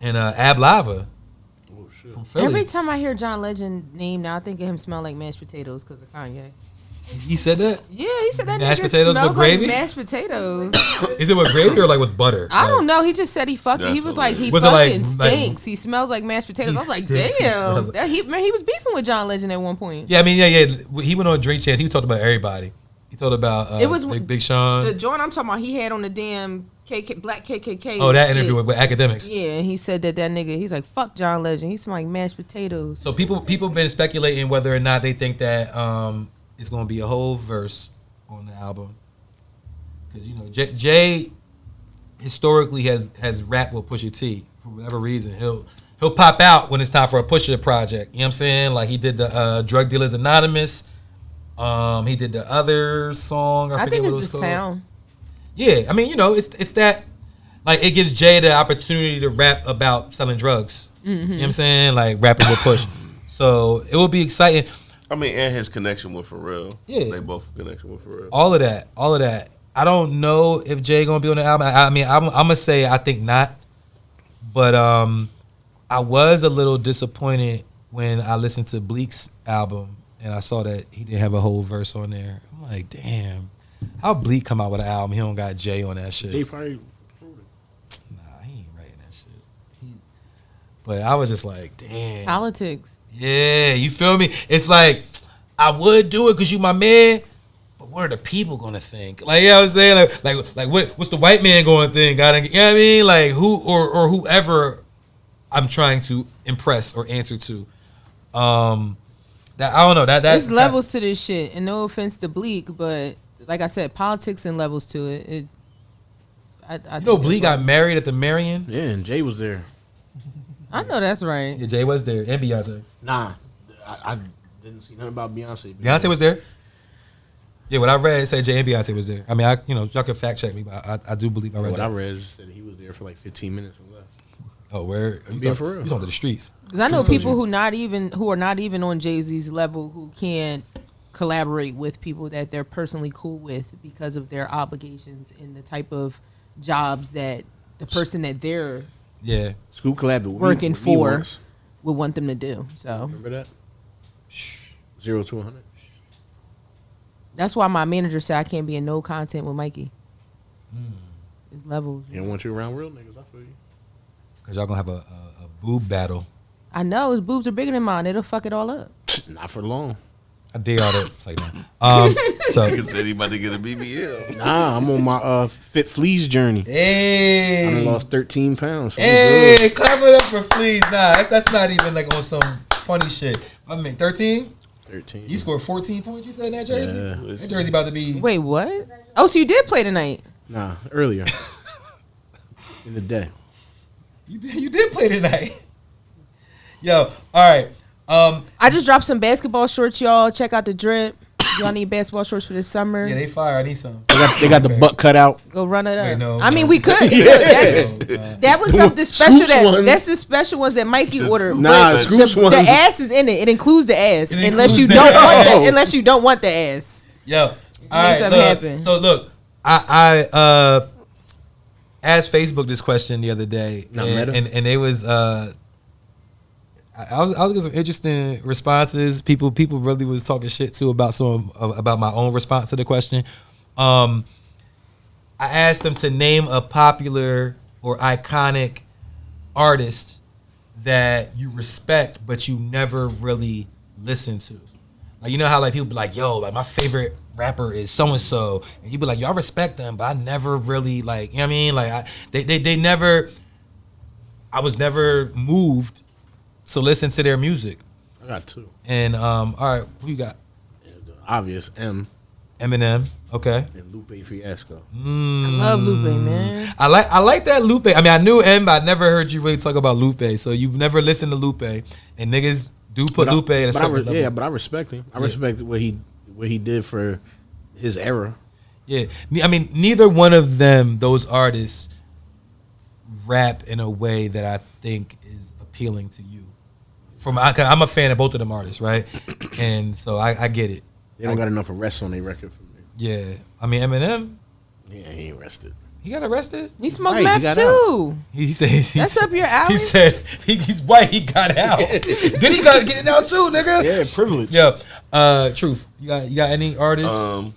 and Ab Lava. Oh shit! From Philly. Every time I hear John Legend name now, I think of him smell like mashed potatoes because of Kanye. He said that? Yeah, he said that Mashed nigga potatoes smells with gravy? like mashed potatoes. Is it with gravy or like with butter? I don't know. He just said he fucking. He That's was like he Was it fucking like- stinks. He smells like mashed potatoes. He I was like, stinks. He damn. smells like- He was beefing with John Legend at one point. Yeah, I mean, yeah. He went on Drake Chance. He talked about everybody. He talked about It was Big Sean. The joint I'm talking about, he had on the damn black KKK. Oh, that shit. interview with academics. Yeah, and he said that nigga, he's like, fuck John Legend. He smell like mashed potatoes. So people been speculating whether or not they think that it's going to be a whole verse on the album, because Jay historically has rapped with Pusha T for whatever reason. He'll pop out when it's time for a Pusha project. You know what I'm saying? Like he did the Drug Dealers Anonymous. He did the other song. I forget think what it's it was the called. sound. Yeah, I mean, it's that, like, it gives Jay the opportunity to rap about selling drugs. You know what I'm saying? Like, rapping with Push. So, it will be exciting. I mean, and his connection with Pharrell. Yeah. They both connection with Pharrell. All of that. I don't know if Jay going to be on the album. I mean, I'm going to say I think not. But I was a little disappointed when I listened to Bleak's album and I saw that he didn't have a whole verse on there. I'm like, damn. How Bleak come out with an album? He don't got Jay on that shit. They probably. Nah, he ain't writing that shit. But I was just like, damn. Politics. Yeah, you feel me? It's like, I would do it because you my man. But what are the people gonna think? Like, you know what I'm saying? Like what's the white man going to think? You know what I mean? Like who or whoever I'm trying to impress or answer to. That I don't know. There's levels to this shit, and no offense to Bleak, but like I said, politics and levels to it. I you know, Bleak got married at the Marion. Yeah, and Jay was there. I know that's right. Yeah, Jay was there, and Beyonce. Nah, I didn't see nothing about Beyonce. Beyonce was there. Yeah, what I read said Jay and Beyonce was there. I mean, y'all can fact check me, but I do believe I read what that. I read said he was there for like 15 minutes and left. Oh, where? I'm being for real. You talking to the streets? Because I know people who are not even on Jay-Z's level who can't collaborate with people that they're personally cool with because of their obligations and the type of jobs that the person that they're Scoop collab working for would want them to do. So remember that 0 to 100. That's why my manager said I can't be in no content with Mikey. It's levels. He don't want you around real niggas. I feel you. Because y'all going to have a boob battle. I know. His boobs are bigger than mine. It'll fuck it all up. Not for long. I dare y'all to say no. So Nigga said he about to get a BBL. Nah, I'm on my fit fleas journey. Hey. I done lost 13 pounds. So Hey, clap it up for Fleas. Nah, that's not even like on some funny shit. I mean, 13? 13. You scored 14 points, you said, in that jersey? Yeah. That jersey about to be... Wait, what? Oh, so you did play tonight? Nah, earlier. In the day. You did play tonight. Yo, all right. I just dropped some basketball shorts, y'all. Check out the drip. Y'all need basketball shorts for this summer. Yeah, they fire. I need some. They got the butt cut out. Go run it up. Wait, no, I mean, no. we could. That was something special. That's the special ones that Mikey ordered. Nah, Scoops ones. The ass is in it. It includes the ass. Unless you don't want that. Unless you don't want the ass. Yo, all right. something happen. So look, I asked Facebook this question the other day, and it was I was getting some interesting responses. People really was talking shit too about about my own response to the question. I asked them to name a popular or iconic artist that you respect but you never really listen to. Like, you know how like people be like, yo, like my favorite rapper is so and so, and you be like, yo, I respect them, but I never really like, you know what I mean? Like they never. I was never moved to listen to their music. I got two. And all right, who you got? Yeah, the obvious Eminem, okay. And Lupe Fiasco. I love Lupe, man. I like that Lupe. I mean, I knew M, but I never heard you really talk about Lupe. So you've never listened to Lupe, and niggas do put Lupe at a certain level. Yeah, but I respect him. I respect what he did for his era. Yeah, I mean, neither one of them, those artists, rap in a way that I think is appealing to you. I'm a fan of both of them artists, right? And so I get it. They don't got enough arrests on their record for me. Yeah, I mean Eminem. Yeah, he ain't arrested. He got arrested. He smoked meth too. He said that's up your alley. He said he's white. He got out. Then he got getting out too, nigga. Yeah, privilege. Yeah. Truth. You got any artists?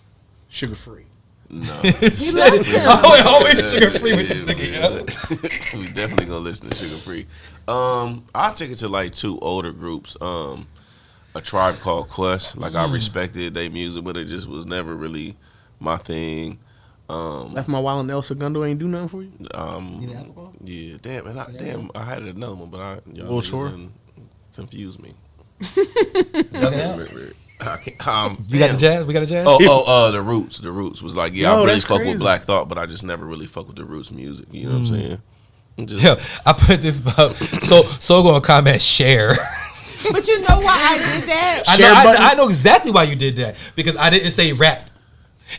Sugar Free. No. He loves him. Always Sugar Free with this nigga. We definitely gonna listen to Sugar Free. I'll take it to like two older groups. A Tribe Called Quest. Like I respected their music, but it just was never really my thing. Left My Wild and El Segundo ain't do nothing for you. Yeah, damn, I had another one, but World Tour confused me. You got the jazz? We got a jazz? The Roots. The Roots was like, I really fuck with Black Thought, but I just never really fuck with the Roots music. You know what I'm saying? I put this about so gonna comment share. But you know why I did that? I know exactly why you did that, because I didn't say rap.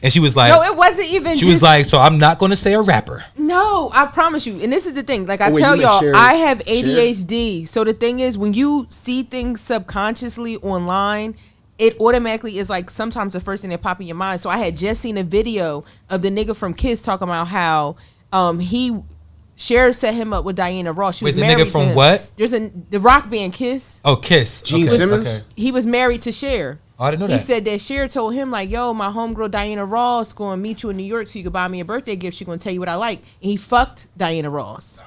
And she was like, no, it wasn't even. She was like, so I'm not going to say a rapper. No, I promise you. And this is the thing. Like I tell y'all, I have ADHD. So the thing is, when you see things subconsciously online, it automatically is like sometimes the first thing that pop in your mind. So I had just seen a video of the nigga from Kiss talking about how Cher set him up with Diana Ross. She was married the nigga to from him. what? There's the rock band Kiss. Oh, Kiss. Gene Simmons. Okay. He was married to Cher. Oh, I didn't know that. He said that Cher told him like, yo, my homegirl Diana Ross going to meet you in New York so you can buy me a birthday gift. She going to tell you what I like. And he fucked Diana Ross.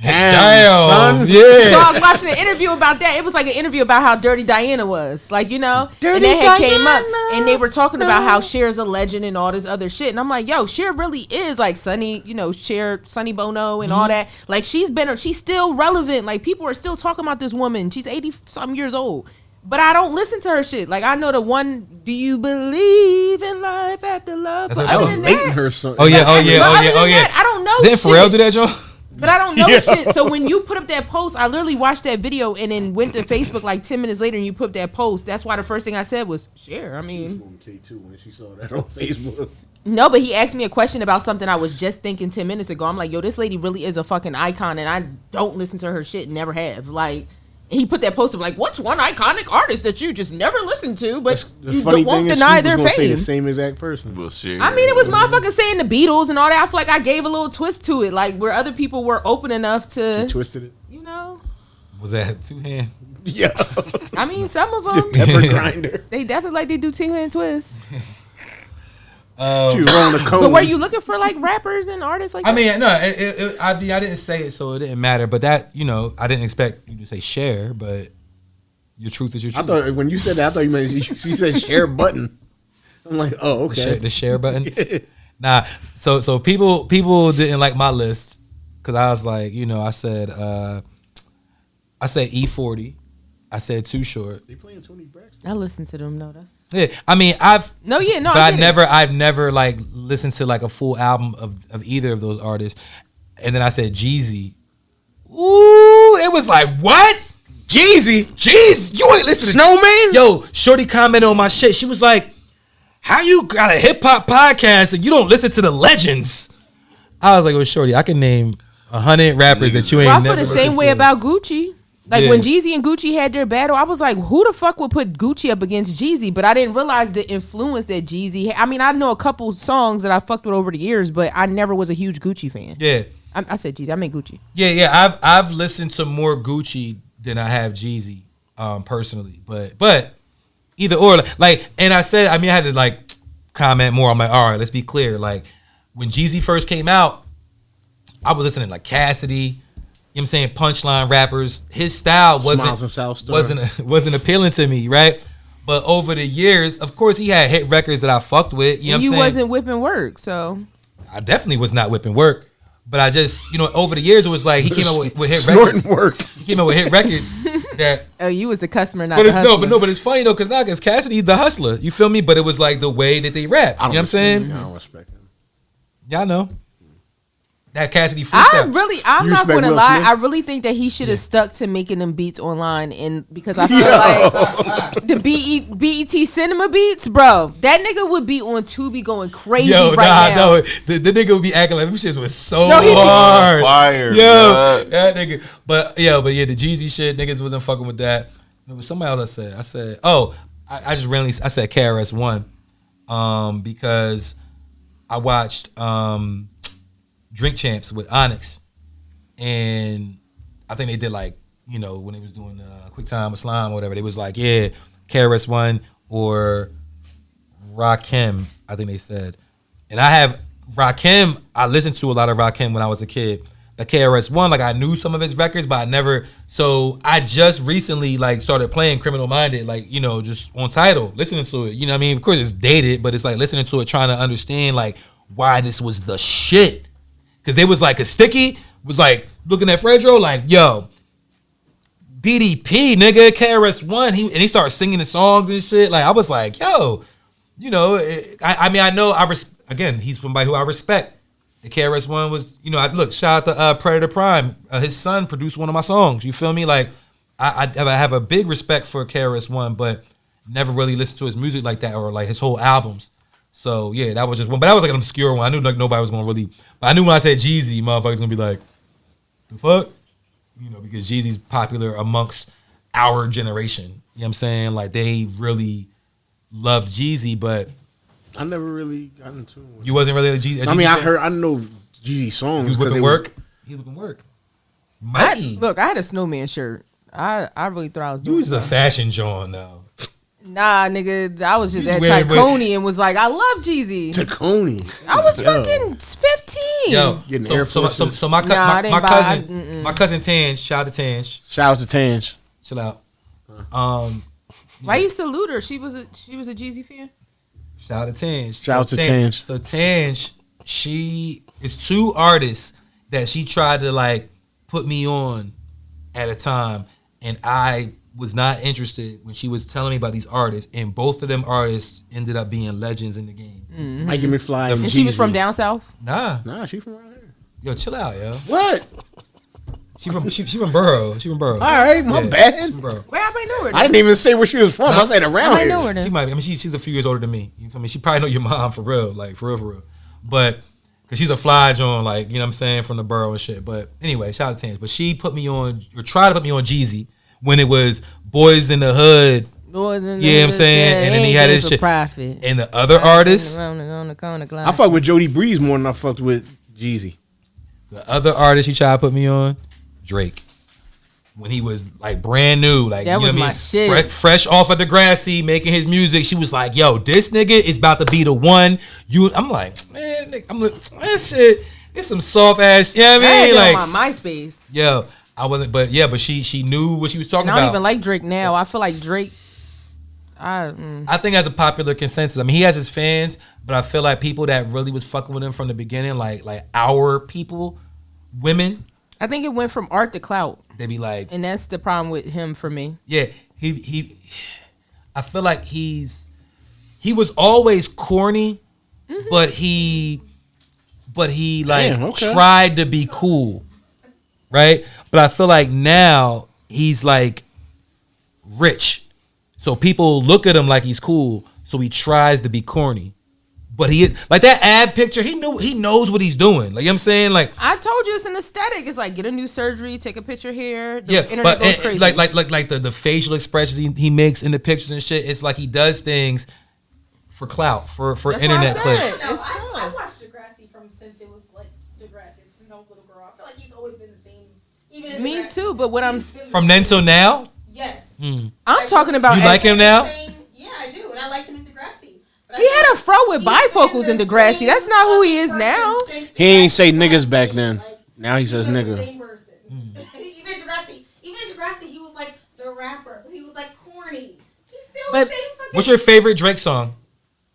Damn, son. Yeah. So I was watching an interview about that. It was like an interview about how dirty Diana was. Like, you know? Dirty and that had Diana, came up and they were talking about how Cher's a legend and all this other shit. And I'm like, yo, Cher really is like Sonny, you know, Cher, Sonny Bono and all that. Like, she's still relevant. Like, people are still talking about this woman. She's 80-something years old. But I don't listen to her shit. Like, I know the one, do you believe in life after love? But I other was than rating that, her son. Oh yeah. I don't know Didn't shit. Pharrell do that, Joe? But I don't know shit. So when you put up that post, I literally watched that video and then went to Facebook like 10 minutes later and you put up that post. That's why the first thing I said was, Cher. I mean, K2 when she saw that on Facebook. no, but he asked me a question about something I was just thinking 10 minutes ago. I'm like, yo, this lady really is a fucking icon and I don't listen to her shit and never have. Like, he put that post of like, what's one iconic artist that you just never listened to, but you won't deny their fame? Say the same exact person. We'll see. I mean, it was motherfuckers saying the Beatles and all that. I feel like I gave a little twist to it, like where other people were open enough to. You twisted it. You know. Was that 2 hand? Yeah. I mean, some of them. Pepper grinder. They definitely like they do 2-hand twists. She was rolling the cone. But were you looking for like rappers and artists like that? I mean, no, I didn't say it, so it didn't matter. But that, you know, I didn't expect you to say Cher, but your truth is your truth. I thought when you said that, I thought you meant she said share button. I'm like, oh, okay. The share button. Nah, so people didn't like my list because I was like, you know, I said E40, I said Too Short. They playing Tony Braxton. I listened to them. No, that's Yeah, I mean, I've never like listened to like a full album of either of those artists. And then I said Jeezy. Ooh, it was like, what? Jeezy, you ain't listening. Snowman. Yo, shorty commented on my shit. She was like, how you got a hip hop podcast and you don't listen to the legends? I was like, well, shorty, I can name 100 rappers that you ain't I never feel the same way about Gucci. Like when Jeezy and Gucci had their battle, I was like, who the fuck would put Gucci up against Jeezy? But I didn't realize the influence that Jeezy had. I mean, I know a couple songs that I fucked with over the years, but I never was a huge Gucci fan. Yeah. I said Jeezy. I meant Gucci. Yeah. I've listened to more Gucci than I have Jeezy, personally. But either or, like, and I said, I mean, I had to like comment more. I'm like, all right, let's be clear. Like when Jeezy first came out, I was listening to like Cassidy. You know what I'm saying? Punchline rappers. His style wasn't appealing to me, right? But over the years, of course, he had hit records that I fucked with. You know what I'm saying? You wasn't whipping work, so I definitely was not whipping work. But I just, you know, over the years, it was like he came out with hit records. Work. He came out with hit records that. Oh, you was the customer, not the hustler. But it's funny though, because Cassidy the hustler. You feel me? But it was like the way that they rap. You know what I'm saying? I don't respect him. Y'all know. That Cassidy freestyle. I'm not going to lie. I really think that he should have stuck to making them beats online, and because I feel like the BET cinema beats, bro, that nigga would be on Tubi going crazy now. No, the nigga would be acting like them shits was so hard. Fire, that nigga. But yeah, the Jeezy shit, niggas wasn't fucking with that. There was somebody else I said, I just randomly, I said KRS-One, because I watched, Drink Champs with Onyx, and I think they did like, you know, when they was doing Quick Time with Slime or whatever, they was like, yeah, KRS-One or Rakim, I think they said. And I have Rakim, I listened to a lot of Rakim when I was a kid. The KRS-One, like I knew some of his records, but I never, so I just recently like started playing Criminal Minded, like, you know, just on Tidal, listening to it. You know what I mean? Of course it's dated, but it's like listening to it, trying to understand like why this was the shit. Cause they was like, a Sticky was like looking at Fredro like, yo, BDP, nigga, KRS-One. He started singing the songs and shit. Like I was like, yo, you know, I mean, I know again, he's somebody who I respect. The KRS-One was, you know, look, shout out to Predator Prime. His son produced one of my songs. You feel me? Like I have a big respect for KRS-One, but never really listened to his music like that or like his whole albums. So yeah, that was just one, but that was like an obscure one. I knew like nobody was gonna really, but I knew when I said Jeezy, motherfuckers gonna be like, the fuck? You know, because Jeezy's popular amongst our generation. You know what I'm saying? Like they really loved Jeezy, but I never really got into it. You wasn't really a Jeezy. I mean, I know Jeezy songs. He was looking work. He was looking work. Look, I had a Snowman shirt. I really thought I was doing. You was a fashion John now. Nah, nigga, I was just at Tacony and was like, I love Jeezy. Tacony. I was fucking 15. Yo, getting Air Force. So my cousin, My cousin Tange, shout out to Tange. Shout out to Tange. Chill out. Why you salute her? She was a Jeezy fan. Shout out to Tange. Shout out to Tange. So Tange, she is 2 artists that she tried to like put me on at a time, and I was not interested when she was telling me about these artists, and both of them artists ended up being legends in the game. Mm-hmm. Mikey McFly and she was from down south? Nah, she from around here. Yo, chill out, yo. What? She from Borough. She from Borough. All right, my bad. She from Borough. Where I might know her? I didn't even say where she was from. I said around here. Know her She might. I mean, she's a few years older than me. You feel me? She probably know your mom for real, like for real. But because she's a fly joint, like you know what I'm saying, from the borough and shit. But anyway, shout out to Tange. But she put me on, or tried to put me on Jeezy when it was Boys in the Hood. Boys in the Yeah, Hood. I'm saying, and then he had his shit. Profit. And the other artists, I fuck with Jody Breeze more than I fucked with Jeezy. the other artist he tried to put me on, Drake. When he was like brand new, like that you know was what I my mean? shit. Fresh off of Degrassi, making his music. She was like, "Yo, this nigga is about to be the one." I'm like, man, nigga, I'm like, that shit. It's some soft ass. You know what I mean? Like on my MySpace. Yo, I wasn't, but she knew what she was talking And I don't about. even like Drake now. I feel like Drake. I think as a popular consensus, I mean, he has his fans, but I feel like people that really was fucking with him from the beginning, like our people, women. I think it went from art to clout. They be like, and that's the problem with him for me. Yeah, he I feel like he was always corny, but he like tried to be cool, right? But I feel like now he's like rich, so people look at him like he's cool, so he tries to be corny. But he is like that ad picture. He knows what he's doing. Like you know what I'm saying, like I told you, it's an aesthetic. It's like get a new surgery, take a picture here. The yeah, internet but goes crazy. like the facial expressions he makes in the pictures and shit. It's like he does things for clout, for That's internet what I clicks. No, I watched Degrassi since it was like Degrassi, since I was a little girl. I feel like he's always been the same. Even in Me Degrassi, too, but what I'm From then till now. Yes, I'm talking about. You like him now? Yeah, I do, and I liked him in Degrassi. But He had a fro with bifocals in Degrassi. That's not who he is now. He ain't say niggas back then. Now he says nigga. Even in Degrassi, he was like the rapper, but he was like corny. He's still the same fucking. What's your favorite Drake song?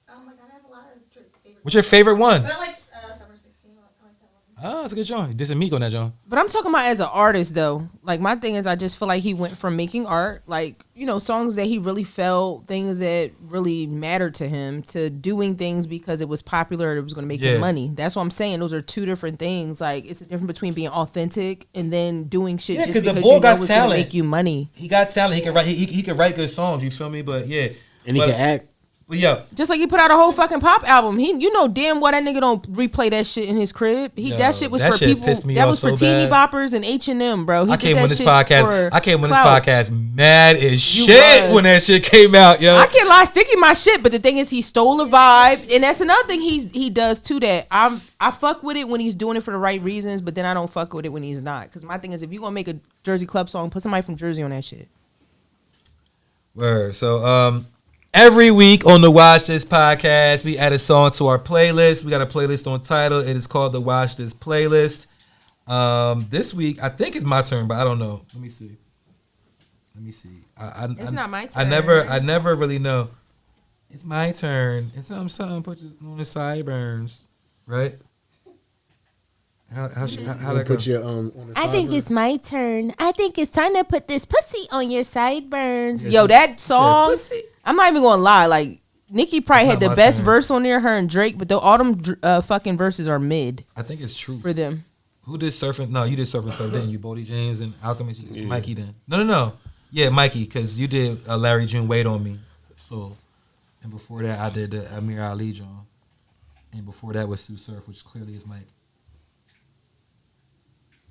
Oh my god, I have a lot of Drake favorites. What's your favorite one? But I like Summer 16. I like that one. Oh, it's a good joint. This is Meek on that joint. But I'm talking about as an artist though. Like my thing is, I just feel like he went from making art, like songs that he really felt, things that really mattered to him, to doing things because it was popular, it was going to make him money. That's what I'm saying. Those are two different things. Like it's a difference between being authentic and then doing shit just because the boy you know got it's talent. going to make you money. He got talent. He can write. He can write good songs. You feel me? But yeah, and he can act. But yeah, just like he put out a whole fucking pop album. Damn well that nigga don't replay that shit in his crib. That shit was for people. That was for teeny boppers and H&M, bro. I came on this podcast mad as shit when that shit came out, yo. I can't lie, Sticky my shit, but the thing is, he stole a vibe, and that's another thing he does too. That I fuck with it when he's doing it for the right reasons, but then I don't fuck with it when he's not. Because my thing is, if you gonna make a Jersey Club song, put somebody from Jersey on that shit. Word. So every week on the Watch This podcast, we add a song to our playlist. We got a playlist on Tidal. It is called the Watch This playlist. This week, I think it's my turn, but I don't know. Let me see. It's not my turn. I never really know. It's my turn. It's something. Put you on the sideburns, right? How that put go? your on the I think it's my turn. I think it's time to put this pussy on your sideburns. Yes, Yo, that song. Pussy. I'm not even gonna lie. Like Nicki probably It's had not the my best turn. verse on there. Her and Drake, but all them fucking verses are mid I think it's true. for them. Who did surfing? No, you did surfing. So then you, Bodie James and Alchemist. It's Mikey then. No. Yeah, Mikey, because you did Larry June Wait on Me. So, and before that, I did the Amir Ali John. And before that was Sue Surf, which clearly is Mike.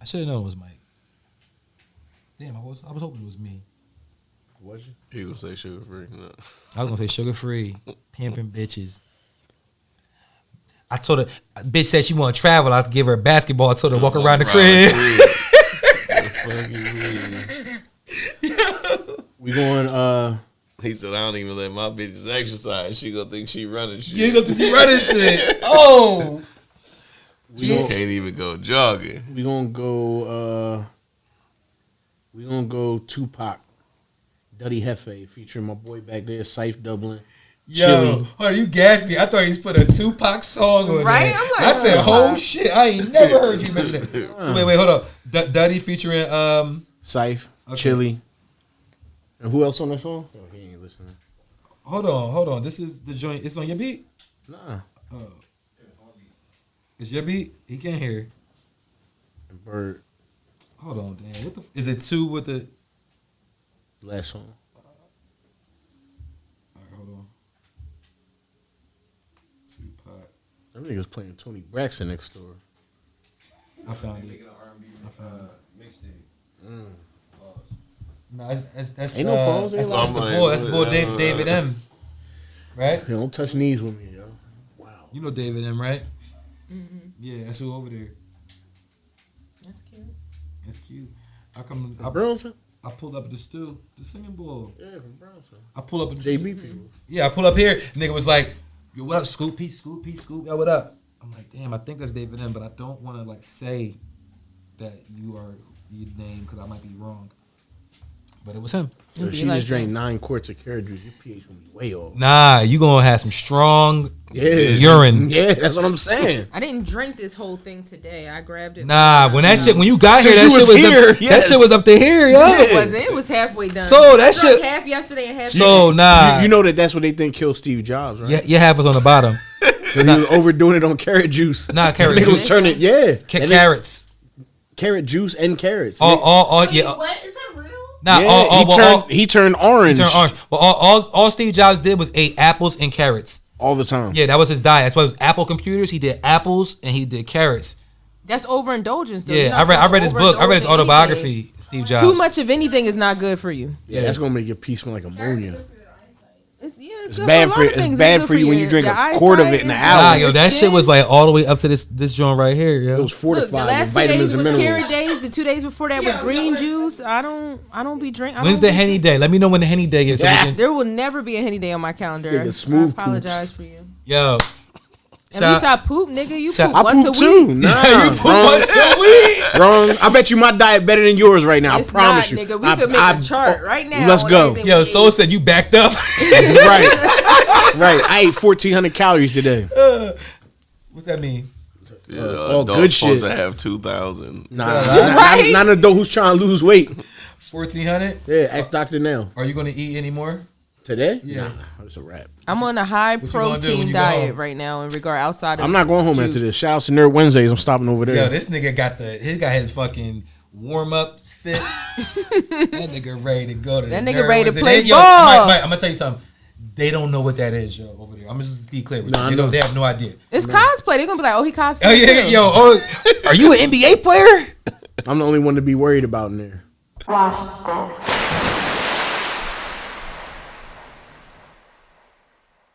I should have known it was Mike. Damn, I was hoping it was me. Was you? You gonna say sugar free? No. I was gonna say sugar free, pimping bitches. I told her, bitch said she want to travel. I give her a basketball. I told her to walk around the crib. We going. He said, I don't even let my bitches exercise. She gonna think she running shit. You gonna think she running shit? Oh, She can't even go jogging. We gonna go. We gonna go Tupac, Duddy Hefe, featuring my boy back there, Syph Dublin. Yo, oh, you gassed me. I thought he put a Tupac song on right? there. I'm like, I said, "Oh shit, I ain't never heard you mention it." So wait, hold up. Duddy featuring Syph, okay. Chili. And who else on that song? Oh, he ain't listening. Hold on. This is the joint. It's on your beat? Nah. Oh. It's your beat? He can't hear. And Bird. Hold on, damn. What the is it 2 with the Last song. Alright, hold on. Tupac. Them niggas playing Tony Braxton next door. I found it. I found it. Mixtape. No, that's Ain't no pause. That's the boy David M. Right? Hey, don't touch knees with me, yo. Wow. You know David M, right? Yeah, that's who over there. That's cute. That's cute. Bronson? I pulled up at the stew, the singing bowl. Yeah, from Bronson. I pull up at the JB people. Yeah, I pull up here. Nigga was like, "Yo, what up, Scoop? Peace, Scoop, peace, Scoop. Yo, what up?" I'm like, "Damn, I think that's David M, but I don't want to like say that you are your name because I might be wrong." But it was him. So she just drank 9 quarts of carrot juice. Your pH gonna be way off. Nah, you gonna have some strong urine. Yeah, that's what I'm saying. I didn't drink this whole thing today. I grabbed it. Nah, when you got here, that shit was here. That shit was up to here, yo. It wasn't. It was halfway done. So that I shit. drank half yesterday and half. So nah, You know that's what they think killed Steve Jobs, right? yeah, your half was on the bottom. He was overdoing it on carrot juice. Nah, carrot Nigga juice. was turning, yeah. Carrots. Carrot juice and carrots. All Wait, yeah. what? Is that real? Nah, yeah, he turned orange. He turned orange. Well, all Steve Jobs did was ate apples and carrots all the time. Yeah, that was his diet. That's why it was Apple computers. He did apples and he did carrots. That's overindulgence, though. Yeah, I read his book. I read his autobiography. Steve Jobs. Too much of anything is not good for you. Yeah, that's gonna make your pee smell like ammonia. It's bad for you when you drink a quart of it in the hour. Nah, yo, that shit was like all the way up to this joint right here, yo. It was fortified the last with 2 days vitamins and was minerals. carrot days. The 2 days before that was green juice. I don't be drinking. When's the Henny day? Let me know when the Henny day is. Yeah. There will never be a Henny day on my calendar. Nigga, smooth I apologize poops. for you. Yo. At least I poop, nigga. You poop I once a poop too. week. Nah, you poop once a week. Wrong. I bet you my diet better than yours right now. It's I promise not, you. nigga. We could make a chart right now. Let's go. Yo, Soul said you backed up. Right. I ate 1,400 calories today. What's that mean? Yeah, all adults good supposed shit. to have 2,000. Nah, Right? not an adult who's trying to lose weight. 1,400? Yeah, ask Dr. Now. Are you going to eat anymore? Today? Yeah. Nah, it's a wrap. I'm on a high What you gonna do when protein you go diet home? right now in regard outside of I'm not going home juice. after this. Shout out to Nerd Wednesdays. I'm stopping over there. Yo, this nigga got his fucking warm up fit. That nigga ready to go to That the nigga Nerd ready to Wednesday. play Yo, ball. Mike, I'm gonna tell you something. They don't know what that is, yo, over there. I'm just be clear with Nah, I you. know. They have no idea. It's cosplay. They're gonna be like, oh, he cosplay. Oh yeah, too. yo, are you an NBA player? I'm the only one to be worried about in there. Watch this.